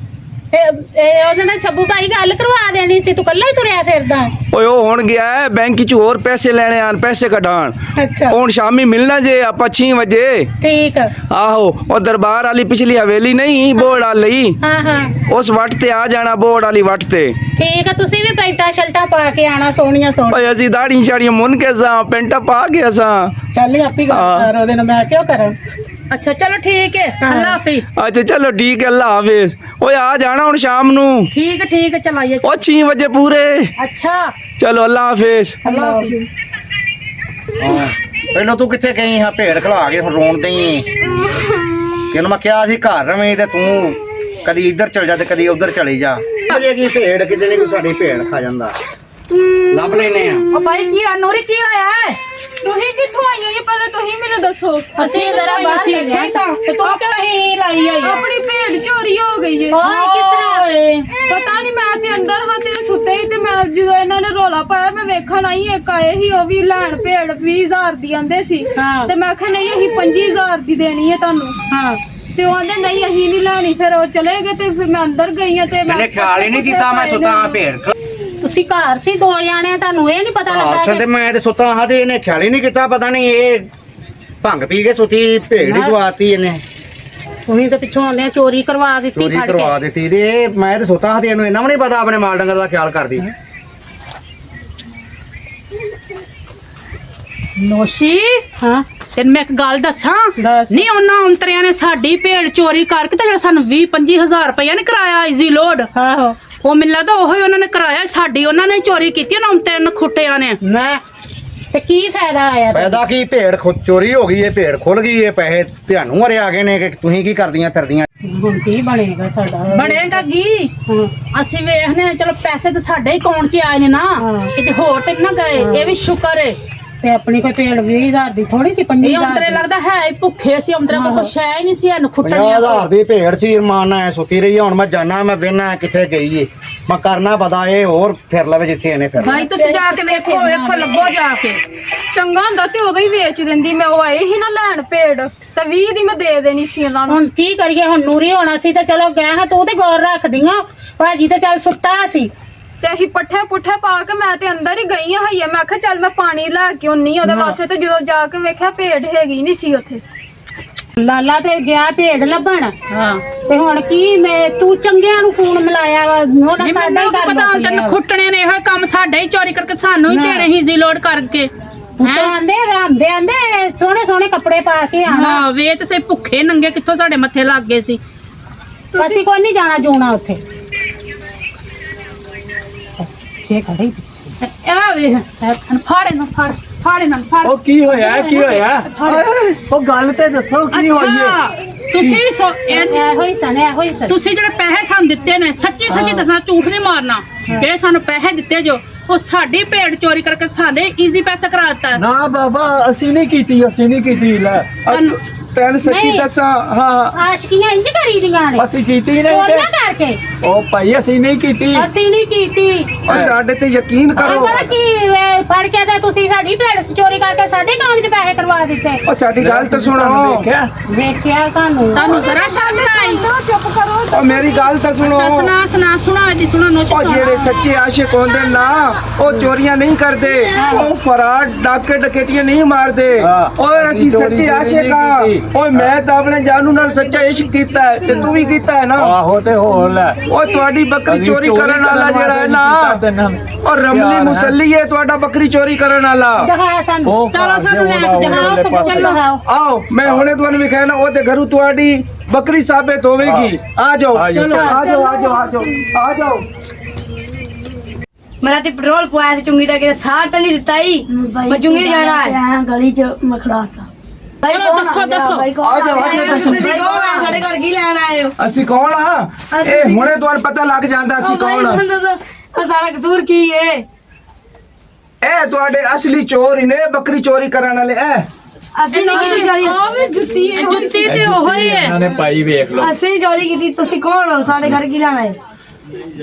[SPEAKER 3] ਉਹਦੇ ਨਾਲ ਛੱਬੂ ਭਾਈ ਗੱਲ ਕਰਵਾ ਦੇਣੀ ਸੀ ਤੂੰ ਕੱਲਾ ਹੀ ਤੁਰਿਆ ਫਿਰਦਾ
[SPEAKER 5] ਓਏ ਉਹ ਹੁਣ ਗਿਆ ਹੈ ਬੈਂਕ 'ਚ ਹੋਰ ਪੈਸੇ ਲੈਣੇ ਆਣ ਪੈਸੇ ਕਢਾਣ
[SPEAKER 3] ਅੱਛਾ
[SPEAKER 5] ਹੁਣ ਸ਼ਾਮੀ ਮਿਲਣਾ ਜੇ ਆਪਾਂ 6 ਵਜੇ
[SPEAKER 3] ਠੀਕ
[SPEAKER 5] ਆਹੋ ਉਹ ਦਰਬਾਰ ਵਾਲੀ ਪਿਛਲੀ ਹਵੇਲੀ ਨਹੀਂ ਬੋੜ ਵਾਲੀ
[SPEAKER 3] ਹਾਂ
[SPEAKER 5] ਉਸ ਵੱਟ ਤੇ ਆ ਜਾਣਾ ਬੋੜ ਵਾਲੀ ਵੱਟ ਤੇ
[SPEAKER 3] ਠੀਕ ਆ ਤੁਸੀਂ ਵੀ ਪੈਂਟਾਂ ਸ਼ਰਟਾਂ ਪਾ ਕੇ ਆਣਾ ਸੋਹਣੀਆਂ
[SPEAKER 5] ਓਏ ਅਸੀਂ ਦਾੜੀ ਸ਼ਾੜੀਆਂ ਮੁੰਨ ਕੇ ਸਾਂ ਪੈਂਟਾ ਪਾ ਕੇ ਸਾਂ
[SPEAKER 3] ਚੱਲ ਆਪੀ ਗੱਲ ਕਰ ਉਹਦੇ ਨਾਲ ਮੈਂ ਕਿਉਂ ਕਰਾਂ
[SPEAKER 2] ਅੱਛਾ ਚਲੋ ਠੀਕ ਹੈ ਅੱਲਾ ਹਾਫਿਜ਼
[SPEAKER 5] ਅੱਛਾ ਚਲੋ ਠੀਕ ਹੈ ਅੱਲਾ ਹਾਫਿਜ਼ ਓਏ ਆ ਜਾਣਾ ਹੁਣ ਸ਼ਾਮ ਨੂੰ
[SPEAKER 2] ਠੀਕ ਹੈ ਚਲਾਈਏ
[SPEAKER 5] ਉਹ 6 ਵਜੇ ਪੂਰੇ
[SPEAKER 2] ਅੱਛਾ
[SPEAKER 5] ਚਲੋ ਅੱਲਾ ਹਾਫਿਜ਼
[SPEAKER 2] ਅੱਲਾ ਹਾਫਿਜ਼
[SPEAKER 7] ਪਹਿਲਾਂ ਤੂੰ ਕਿੱਥੇ ਗਈ ਹਾਂ ਭੇਡ ਖਲਾ ਕੇ ਹੁਣ ਰੋਣ ਦਈ ਤੈਨੂੰ ਮੈਂ ਕਿਹਾ ਸੀ ਘਰ ਰਵੇਂ ਤੇ ਤੂੰ ਕਦੀ ਇੱਧਰ ਚਲ ਜਾ ਤੇ ਕਦੀ ਉੱਧਰ ਚਲੀ ਜਾ ਅਜੇ ਕੀ ਭੇਡ ਕਿਤੇ ਨਹੀਂ ਕੋਈ ਸਾਡੀ ਭੇਡ ਖਾ ਜਾਂਦਾ ਲੱਭ ਲੈਨੇ ਆ
[SPEAKER 2] ਉਹ ਭਾਈ ਕੀ ਆ ਨੂਰੀ ਕੀ ਹੋਇਆ ਹੈ
[SPEAKER 6] ਤੁਸੀਂ ਕਿੱਥੋਂ ਆਈਆਂ ਜੀ ਪਹਿਲਾਂ ਤੁਸੀਂ ਮੈਨੂੰ ਦੱਸੋ
[SPEAKER 2] ਅਸੀਂ ਜ਼ਰਾ ਬਾਹਰ ਇੱਥੇ ਹੀ ਸਾਂ ਤੇ ਤੂੰ ਕਿਹੜਾ ਹੀ ਲਾਈ ਆਈ
[SPEAKER 6] ਆਪਣੀ ਭੇਡ ਚੋਰੀ ਹੋ ਗਈ ਹੈ ਪਤਾ ਨਹੀਂ ਮੈਂ ਤੇ ਅੰਦਰ ਹਾਂ ਤੇ ਸੁੱਤੇ ਹੀ ਤੇ ਮੈਂ ਜਦੋਂ ਇਹਨਾਂ ਨੇ ਰੋਲਾ ਪਾਇਆ ਮੈਂ ਵੇਖਣ ਆਈ ਇੱਕ ਆਏ ਸੀ ਉਹ ਵੀ ਲੈਣ ਭੇਡ 20000 ਦੀ ਆਂਦੇ ਸੀ ਤੇ ਮੈਂ ਕਿਹਾ ਨਹੀਂ ਅਸੀਂ 25000 ਦੀ ਦੇਣੀ ਹੈ ਤੁਹਾਨੂੰ
[SPEAKER 3] ਹਾਂ
[SPEAKER 6] ਤੇ ਉਹ ਆਂਦੇ ਨਹੀਂ ਅਸੀਂ ਨਹੀਂ ਲੈਣੀ ਫਿਰ ਉਹ ਚਲੇ ਗਏ ਤੇ ਫਿਰ ਮੈਂ ਅੰਦਰ ਗਈ ਤੇ
[SPEAKER 7] ਮੈਨੇ ਖਿਆਲ ਹੀ ਨਹੀਂ ਕੀਤਾ ਮੈਂ ਸੁੱਤਾ ਭੇਡ
[SPEAKER 3] ਤੁਸੀਂ ਘਰ ਸੀ ਦੋ ਜਾਣੇ ਤੁਹਾਨੂੰ ਇਹ ਨਹੀਂ ਪਤਾ ਲੱਗਾ
[SPEAKER 7] ਅੱਛਾ ਤੇ ਮੈਂ ਤੇ ਸੁੱਤਾ ਹਾਂ ਤੇ ਇਹਨੇ ਖਿਆਲ ਹੀ ਨਹੀਂ ਕੀਤਾ ਪਤਾ ਨਹੀਂ ਇਹ ਭੰਗ ਪੀ ਕੇ ਸੁੱਤੀ ਭੇਡ ਹੀ ਗਵਾਤੀ ਇਹਨੇ
[SPEAKER 3] ਉਹਨੇ ਤਾਂ ਪਿੱਛੋਂ ਆਉਂਦੇ ਚੋਰੀ ਕਰਵਾ ਦਿੱਤੀ
[SPEAKER 7] ਚੋਰੀ
[SPEAKER 3] ਫੜ
[SPEAKER 7] ਕਰਵਾ
[SPEAKER 3] ਕੇ
[SPEAKER 7] ਦਿੱਤੀ ਤੇ ਮੈਂ ਤੇ ਸੁੱਤਾ ਹਾਂ ਤੇ ਇਹਨੂੰ ਇਹਨਾਂ ਵੀ ਨਹੀਂ ਪਤਾ ਆਪਣੇ ਮਾਲ ਡੰਗਰ ਦਾ ਖਿਆਲ ਕਰਦੀ
[SPEAKER 2] ਨੋਸ਼ੀ
[SPEAKER 3] ਹਾਂ
[SPEAKER 2] ਤੈਨੂੰ ਮੈਂ ਇੱਕ ਗੱਲ ਦੱਸਾਂ
[SPEAKER 3] ਦੱਸ।
[SPEAKER 2] ਨਹੀਂ ਉਹਨਾਂ ਉਂਤਰਿਆਂ ਨੇ ਸਾਡੀ ਭੇਡ ਚੋਰੀ ਕਰਕੇ ਤੇ ਜਿਹੜਾ ਸਾਨੂੰ 20-25000 ਰੁਪਇਆ ਨਹੀਂ ਕਰਾਇਆ ਈਜ਼ੀ ਲੋਡ
[SPEAKER 3] ਆਹੋ
[SPEAKER 2] ਉਹ ਮੈਨੂੰ ਲੱਗਦਾ ਉਹੋ ਹੀ ਉਹਨਾਂ ਨੇ ਕਰਾਇਆ, ਸਾਡੀ ਉਹਨਾਂ ਨੇ ਚੋਰੀ ਕੀਤੀ ਉਹਨਾਂ ਤਿੰਨ ਖੁੱਟਿਆਂ ਨੇ।
[SPEAKER 3] ਨਾ ਤੇ ਕੀ ਫਾਇਦਾ ਆਇਆ
[SPEAKER 7] ਪੈਦਾ ਕੀ ਭੇਡ ਚੋਰੀ ਹੋ ਗਈ ਏ, ਭੇਡ ਖੁੱਲ ਗਈ ਏ, ਪੈਸੇ ਤੁਹਾਨੂੰ ਹਰੇ ਆ ਗਏ ਨੇ ਕਿ ਤੁਸੀਂ ਕੀ ਕਰਦੀਆਂ ਫਿਰਦੀਆਂ?
[SPEAKER 3] ਹੁਣ ਕੀ ਬਣੇਗਾ ਸਾਡਾ?
[SPEAKER 2] ਬਣੇਗਾ ਕੀ?
[SPEAKER 3] ਹਾਂ।
[SPEAKER 2] ਅਸੀਂ ਵੇਖਨੇ ਆ, ਚਲੋ ਪੈਸੇ ਤਾਂ ਸਾਡੇ ਹੀ ਅਕਾਊਂਟ 'ਚ ਆਏ ਨੇ ਨਾ,
[SPEAKER 3] ਹਾਂ।
[SPEAKER 2] ਕਿਤੇ ਹੋਰ ਤੇ ਨਾ ਗਏ। ਇਹ ਵੀ ਸ਼ੁਕਰ ਏ।
[SPEAKER 3] ਤੇ ਆਪਣੀ ਕੋਈ ਭੇਡ 20,000 ਦੀ ਥੋੜੀ ਸੀ,
[SPEAKER 2] ਇਹ
[SPEAKER 3] 50,000
[SPEAKER 2] ਅੰਤਰੇ ਲੱਗਦਾ ਹੈ ਹੀ ਭੁੱਖੇ ਸੀ, ਅੰਤਰੇ ਕੋ ਕੁਛ ਹੈ ਹੀ ਨਹੀਂ ਸੀ ਇਹਨੂੰ ਖੁੱਟਣੀਆਂ।
[SPEAKER 7] 50,000 ਦੀ ਭੇਡ ਚੀਰ ਮਾਰਨਾ ਐ ਸੁੱਤੀ ਰਹੀ ਆ। ਹੁਣ ਮੈਂ ਜਾਣਾ, ਮੈਂ ਵੇਖਣਾ ਕਿੱਥੇ ਗਈ ਏ, ਮੈਂ ਕਰਨਾ ਪਤਾ ਇਹ ਹੋਰ ਫਿਰ ਲਵੇ ਜਿੱਥੇ ਇਹਨੇ ਫਿਰ
[SPEAKER 2] ਭਾਈ ਤੁਸੀਂ ਜਾ ਕੇ ਵੇਖੋ, ਲੱਭੋ ਜਾ ਕੇ।
[SPEAKER 6] ਚੰਗਾ ਹੁੰਦਾ ਤੇ ਉਦੋਂ ਹੀ ਵੇਚ ਦਿੰਦੀ ਮੈਂ। ਉਹ ਆਏ ਸੀ ਨਾ ਲੈਣ ਭੇਡ ਤੇ 20 ਦੀ ਮੈਂ ਦੇ ਦੇਣੀ ਸੀ ਇਹਨਾਂ ਨੂੰ।
[SPEAKER 3] ਹੁਣ ਕੀ ਕਰੀਏ? ਹੁਣ ਨੂਰੀ ਹੋਣਾ ਸੀ ਤੇ ਚਲੋ ਗਏ ਹਾਂ, ਤੂੰ ਤੇ ਗੌਰ ਰੱਖਦੀਆਂ। ਭਾਜੀ ਤੇ ਚੱਲ ਸੁੱਤਾ ਸੀ
[SPEAKER 6] ਤੇ ਅਸੀਂ ਪੱਠੇ ਪੁੱਠੇ ਪਾ ਕੇ ਮੈਂ ਤੇ ਅੰਦਰ ਹੀ ਗਈ ਆ ਹਈਏ। ਮੈਂ ਕਿਹਾ ਚੱਲ ਮੈਂ ਪਾਣੀ ਲੈ ਕੇ ਆਉਣੀ ਉਹਦੇ ਵਾਸਤੇ, ਤੇ ਜਦੋਂ ਜਾ ਕੇ ਵੇਖਿਆ ਭੇਡ ਹੈਗੀ ਨਹੀਂ ਸੀ ਉੱਥੇ।
[SPEAKER 3] ਲਾਲਾ ਤੇ ਗਿਆ ਭੇਡ ਲੱਭਣ।
[SPEAKER 2] ਹਾਂ,
[SPEAKER 3] ਤੇ ਹੁਣ ਕੀ ਮੈਂ ਤੂੰ ਚੰਗਿਆਂ ਨੂੰ ਫੋਨ ਮਿਲਾਇਆ ਵਾ, ਉਹਨਾਂ
[SPEAKER 2] ਨਹੀਂ
[SPEAKER 3] ਸਾਡਾ ਹੀ
[SPEAKER 2] ਮੈਨੂੰ
[SPEAKER 3] ਕਰ
[SPEAKER 2] ਪਤਾ ਹੁਣ ਤੈਨੂੰ ਖੁੱਟਣੇ ਨੇ, ਇਹੋ ਕੰਮ ਸਾਡੇ ਹੀ ਚੋਰੀ ਕਰਕੇ ਸਾਨੂੰ ਹੀ
[SPEAKER 3] ਨਾ।
[SPEAKER 2] ਦੇਣੇ ਸੀ ਲੋਡ ਕਰਕੇ।
[SPEAKER 3] ਆਂਦੇ ਸੋਹਣੇ ਸੋਹਣੇ ਕੱਪੜੇ ਪਾ ਕੇ ਆਣਾ।
[SPEAKER 2] ਹਾਂ ਵੇ ਤੇ ਸੇ ਭੁੱਖੇ ਨੰਗੇ ਕਿੱਥੋਂ ਸਾਡੇ ਮੱਥੇ ਲੱਗ ਗਏ ਸੀ।
[SPEAKER 3] ਅਸੀਂ ਕੋਈ ਨਹੀਂ ਜਾਣਾ ਜੂਣਾ ਉੱਥੇ। ਪਿੱਛੇ ਖੜੇ ਪਿੱਛੇ
[SPEAKER 2] ਇਹ ਵੇਖ ਫਾੜੇ ਨਾ ਫਾੜੇ ਨਾ ਫਾੜ।
[SPEAKER 4] ਉਹ ਕੀ ਹੋਇਆ, ਕੀ ਹੋਇਆ? ਉਹ ਗੱਲ ਤੇ ਦੱਸੋ ਕੀ ਹੋਈ ਏ?
[SPEAKER 2] ਅੱਛਾ ਤੁਸੀਂ
[SPEAKER 3] ਇਹੋ ਹੀ ਸਨ।
[SPEAKER 2] ਤੁਸੀਂ ਜਿਹੜੇ ਪੈਸੇ ਸਾਨੂੰ ਦਿੱਤੇ ਨੇ, ਸੱਚੀ ਸੱਚੀ ਦੱਸਣਾ, ਝੂਠ ਨਹੀਂ ਮਾਰਨਾ, ਜਿਹੜੇ ਸਾਨੂੰ ਪੈਸੇ ਦਿੱਤੇ ਜੋ, ਉਹ ਸਾਡੀ ਭੇਡ ਚੋਰੀ ਕਰਕੇ ਸਾਡੇ ਈਜ਼ੀ ਪੈਸੇ ਕਰਾ ਦਿੱਤਾ।
[SPEAKER 4] ਨਾ ਬਾਬਾ, ਅਸੀਂ ਨਹੀਂ ਕੀਤੀ ਲੈ।
[SPEAKER 5] ਤੈਨੂੰ ਸੱਚੀ
[SPEAKER 3] ਨਹੀਂ।
[SPEAKER 5] ਦੱਸਾਂ, ਹਾਂ
[SPEAKER 3] ਆਸ਼ਕੀਆਂ ਇੰਜ ਕਰੀ ਦੀਆਂ ਨੇ
[SPEAKER 4] ਅਸੀਂ ਕੀਤੀ ਨਹੀਂ
[SPEAKER 3] ਉਹਨਾਂ ਕਰਕੇ।
[SPEAKER 4] ਉਹ ਭਾਈ ਅਸੀਂ ਨਹੀਂ ਕੀਤੀ।
[SPEAKER 3] ਅਸੀਂ ਨਹੀਂ ਕੀਤੀ।
[SPEAKER 5] ਉਹ ਸਾਡੇ ਤੇ ਯਕੀਨ ਕਰੋ।
[SPEAKER 3] ਪਤਾ ਕੀ ਫੜ ਕੇ ਤੇ ਤੁਸੀਂ ਸਾਡੀ ਭੇਡ ਚੋਰੀ ਕਰਕੇ ਸਾਡੇ ਅਕਾਊਂਟ 'ਚ ਪੈਸੇ ਕਰਵਾ ਦਿੱਤੇ।
[SPEAKER 5] ਉਹ ਸਾਡੀ ਗੱਲ ਤਾਂ ਸੁਣੋ।
[SPEAKER 4] ਦੇਖਿਆ
[SPEAKER 3] ਵੇਖਿਆ ਸਾਨੂੰ
[SPEAKER 2] ਤੁਹਾਨੂੰ ਜ਼ਰਾ ਸ਼ਰਮ ਨਾ ਆਈ?
[SPEAKER 6] ਚੁੱਪ ਕਰੋ।
[SPEAKER 5] ਉਹ ਮੇਰੀ ਗੱਲ ਤਾਂ ਸੁਣੋ।
[SPEAKER 2] ਸੁਣਾ ਇਹਦੀ ਸੁਣੋ ਨੋਸ਼।
[SPEAKER 5] ਉਹ ਜਿਹੜੇ ਸੱਚੇ ਆਸ਼ਿਕ ਹੁੰਦੇ ਨਾ, ਉਹ ਚੋਰੀਆਂ ਨਹੀਂ ਕਰਦੇ, ਉਹ ਫਰਾਡ ਡਾਕੇ ਡਕੈਤੀਆਂ ਨਹੀਂ ਮਾਰਦੇ। ਓਏ ਅਸੀਂ
[SPEAKER 4] ਚੋਰੀ
[SPEAKER 5] ਸੱਚੇ ਆਸ਼ਿਕ ਆ। ਓਏ ਮੈਂ ਤਾਂ ਆਪਣੇ ਜਾਨੂ ਨਾਲ ਸੱਚਾ ਇਸ਼ਕ ਕੀਤਾ ਹੈ ਤੇ ਤੂੰ ਵੀ ਕੀਤਾ ਹੈ ਨਾ।
[SPEAKER 4] ਆਹੋ ਤੇ ਹੋਰ ਲੈ।
[SPEAKER 5] ਓਏ ਤੁਹਾਡੀ ਬੱਕਰੀ ਚੋਰੀ ਕਰਨ ਵਾਲਾ ਜਿਹੜਾ ਹੈ ਨਾ, ਉਹ ਰਮਲੀ ਮੁਸੱਲੀ ਹੈ ਤੁਹਾਡਾ ਬੱਕਰੀ ਚੋਰੀ ਕਰਨ ਵਾਲਾ।
[SPEAKER 3] ਦਿਖਾਇਆ ਸਾਨੂੰ।
[SPEAKER 2] ਚਲੋ ਸਾਨੂੰ ਲੈ ਕੇ ਜਾਓ,
[SPEAKER 3] ਚੱਲੋ
[SPEAKER 5] ਆਓ ਮੈਂ ਹੁਣੇ ਤੁਹਾਨੂੰ ਵਿਖਾਣਾ, ਉਹ ਤੇ ਘਰੂ ਤੁਹਾਡੀ ਬੱਕਰੀ ਸਾਬਿਤ ਹੋਵੇਗੀ। ਆ ਜਾਓ
[SPEAKER 4] ਆ ਜਾਓ,
[SPEAKER 5] ਚਲੋ, ਆ ਜਾਓ ਆ ਜਾਓ ਆ ਜਾਓ ਆ ਜਾਓ।
[SPEAKER 8] ਮੇਰਾ ਤੇ ਪੈਟਰੋਲ ਪਵਾਇਆ ਸੀ ਚੁੰਗੀ ਦਾ, ਕਿ ਸਾਰ ਤਾਂ ਨਹੀਂ ਦਿੱਤਾ ਹੀ। ਮੈਂ ਚੁੰਗੀ ਤੇ ਜਾਣਾ ਹੈ ਗਲੀ ਚ ਮਖੜਾਤਾ। ਭਾਈ
[SPEAKER 2] ਦੱਸੋ
[SPEAKER 5] ਆ ਜਾਓ ਆ ਜਾਓ ਦੱਸੋ।
[SPEAKER 8] ਤੁਸੀਂ ਕੌਣ ਆ? ਸਾਡੇ ਘਰ ਕੀ ਲੈਣ ਆਏ ਹੋ?
[SPEAKER 5] ਅਸੀਂ ਕੌਣ ਆ? ਇਹ ਹੁਣੇ ਤੁਹਾਨੂੰ ਪਤਾ ਲੱਗ ਜਾਂਦਾ ਅਸੀਂ ਕੌਣ ਆ।
[SPEAKER 8] ਸਾਡਾ ਕਸੂਰ ਕੀ ਏ?
[SPEAKER 5] ਇਹ ਤੁਹਾਡੇ ਅਸਲੀ ਚੋਰ ਹੀ ਨੇ, ਬੱਕਰੀ ਚੋਰੀ ਕਰਨ ਵਾਲੇ।
[SPEAKER 8] ਅਸੀਂ ਨਹੀਂ ਕੀਤੀ ਚੋਰੀ।
[SPEAKER 6] ਆ ਵੀ ਜੁੱਤੀ ਹੈ।
[SPEAKER 2] ਜੁੱਤੀ ਤੇ ਉਹ ਹੀ ਹੈ।
[SPEAKER 4] ਇਹਨਾਂ ਨੇ ਪਾਈ ਵੇਖ ਲਓ।
[SPEAKER 8] ਅਸੀਂ ਚੋਰੀ ਕੀਤੀ, ਤੁਸੀਂ ਕੌਣ ਹੋ? ਸਾਡੇ ਘਰ ਕੀ ਲੈਣ ਆਏ?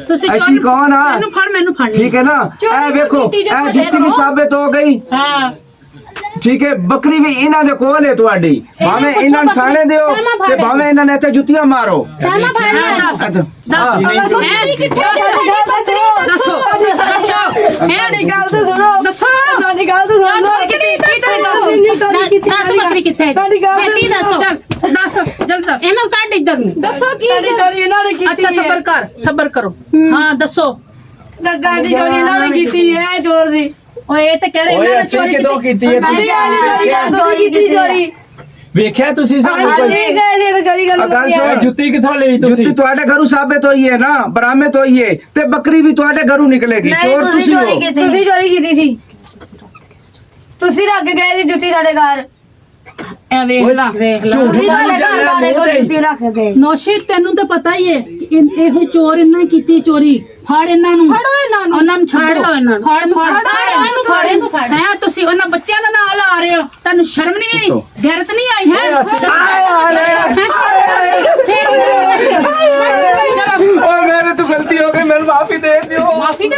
[SPEAKER 2] ਤੁਸੀਂ
[SPEAKER 5] ਅਸੀਂ ਕੌਣ ਆ?
[SPEAKER 2] ਮੈਨੂੰ ਫੜ
[SPEAKER 5] ਠੀਕ ਹੈ ਨਾ? ਇਹ ਵੇਖੋ ਇਹ ਜੁੱਤੀ ਵੀ ਸਾਬਿਤ ਹੋ ਗਈ।
[SPEAKER 3] ਹਾਂ
[SPEAKER 5] ਠੀਕ ਹੈ, ਬੱਕਰੀ ਵੀ ਇਹਨਾਂ ਦੇ ਕੋਲ ਹੈ ਤੁਹਾਡੀ। ਭਾਵੇਂ ਇਹਨਾਂ ਨੂੰ ਥਾਣੇ ਦਿਓ ਤੇ ਭਾਵੇਂ ਇਹਨਾਂ ਨੇ ਇੱਥੇ ਜੁੱਤੀਆਂ ਮਾਰੋ।
[SPEAKER 3] ਸਾਮਾ ਫੜ ਲਿਆ।
[SPEAKER 2] ਦੱਸ
[SPEAKER 6] ਬੱਕਰੀ ਕਿੱਥੇ ਜਾਂਦੀ ਬੱਕਰੀ?
[SPEAKER 2] ਦੱਸੋ
[SPEAKER 8] ਮੇਰੀ ਗੱਲ ਤਾਂ ਸੁਣੋ।
[SPEAKER 2] ਦੱਸੋ
[SPEAKER 8] ਸਾਡੀ ਗੱਲ ਤਾਂ ਸੁਣੋ।
[SPEAKER 3] ਦੱਸ ਬੱਕਰੀ ਕਿੱਥੇ?
[SPEAKER 8] ਸਾਡੀ ਗੱਲ
[SPEAKER 3] ਛੇਤੀ ਦੱਸੋ।
[SPEAKER 2] ਦੱਸ ਜਲਦੀ ਦੱਸ।
[SPEAKER 3] ਇਹਨੂੰ ਕੱਢ ਇੱਧਰ ਨੂੰ।
[SPEAKER 6] ਦੱਸੋ ਕੀ
[SPEAKER 8] ਸਾਡੀ ਚੋਰੀ ਇਹਨਾਂ ਨੇ ਕੀਤੀ
[SPEAKER 2] ਅੱਛਾ ਸਬਰ ਕਰੋ। ਹਾਂ ਦੱਸੋ।
[SPEAKER 8] ਸਰਕਾਰ ਦੀ ਚੋਰੀ ਇਹਨਾਂ ਨੇ ਕੀਤੀ ਹੈ। ਚੋਰ ਸੀ।
[SPEAKER 2] ਓਏ ਇਹ ਤੇ ਕਹਿ ਰਹੇ
[SPEAKER 4] ਓਏ
[SPEAKER 2] ਇਹਨਾਂ ਨੇ
[SPEAKER 4] ਅਸੀਂ
[SPEAKER 2] ਚੋਰੀ
[SPEAKER 4] ਕਿਦੋਂ ਕੀਤੀ ਹੈ? ਤੁਸੀਂ
[SPEAKER 8] ਚੋਰੀ ਕੀਤੀ ਚੋਰੀ।
[SPEAKER 4] ਵੇਖਿਆ ਤੁਸੀਂ ਸਾਨੂੰ
[SPEAKER 8] ਹਾਂਜੀ ਗਏ ਸੀ ਤਾਂ ਚੋਰੀ ਕਰਨ
[SPEAKER 5] ਗੱਲ
[SPEAKER 8] ਲੱਗੇ।
[SPEAKER 5] ਸੁਣੋ।
[SPEAKER 4] ਜੁੱਤੀ ਕਿੱਥੋਂ ਲਈ
[SPEAKER 5] ਜੁੱਤੀ
[SPEAKER 4] ਤੁਸੀਂ?
[SPEAKER 5] ਤੁਹਾਡੇ ਘਰੋਂ ਸਾਬਿਤ ਹੋਈ ਹੈ ਨਾ, ਬਰਾਮਦ ਹੋਈ ਹੈ, ਤੇ ਬੱਕਰੀ ਵੀ ਤੁਹਾਡੇ ਘਰੋਂ ਨਿਕਲੇਗੀ। ਚੋਰ ਤੁਸੀਂ ਹੋ।
[SPEAKER 8] ਤੁਸੀਂ ਚੋਰੀ ਕੀਤੀ ਸੀ। ਤੁਸੀਂ ਰੱਖ ਗਏ ਸੀ ਜੁੱਤੀ ਸਾਡੇ ਘਰ।
[SPEAKER 2] ਐ ਵੇਖ ਲਾ।
[SPEAKER 4] ਝੂਠ
[SPEAKER 8] ਤੁਸੀਂ
[SPEAKER 4] ਮਾਰੀ
[SPEAKER 8] ਸਾਡੇ ਘਰ
[SPEAKER 4] ਜਾਂਦੇ
[SPEAKER 8] ਵਾਲੇ ਕੋਲ
[SPEAKER 4] ਮੂੰਹ ਤੇ।
[SPEAKER 8] ਜੁੱਤੀ ਰੱਖ ਗਏ।
[SPEAKER 2] ਨੋਸ਼ੀ ਤੈਨੂੰ ਤਾਂ ਪਤਾ ਹੀ ਹੈ ਕਿ ਇਹੋ ਚੋਰ ਇਹਨਾਂ ਨੇ ਕੀਤੀ ਚੋਰੀ। ਫੜ ਇਹਨਾਂ ਨੂੰ।
[SPEAKER 6] ਫੜੋ ਇਹਨਾਂ ਨੂੰ।
[SPEAKER 2] ਉਹਨਾਂ ਨੂੰ ਛੱਡ
[SPEAKER 3] ਫੜ ਲਓ ਇਹਨਾਂ ਨੂੰ।
[SPEAKER 2] ਫੜ
[SPEAKER 3] ਇਹਨੂੰ ਫੜ।
[SPEAKER 2] ਹੈ ਤੁਸੀਂ ਉਹਨਾਂ ਬੱਚਿਆਂ ਦਾ ਨਾਂ ਲਾ ਰਹੇ ਹੋ। ਤੁਹਾਨੂੰ ਸ਼ਰਮ ਨਹੀਂ ਆਈ? ਗੈਰਤ ਨਹੀਂ ਆਈ ਹੈ?
[SPEAKER 5] ਓਏ ਮੇਰੇ ਤੋਂ ਗਲਤੀ ਹੋ ਗਈ, ਮੈਨੂੰ ਮਾਫੀ ਦੇ ਦਿਓ।
[SPEAKER 2] ਮਾਫੀ ਦੇ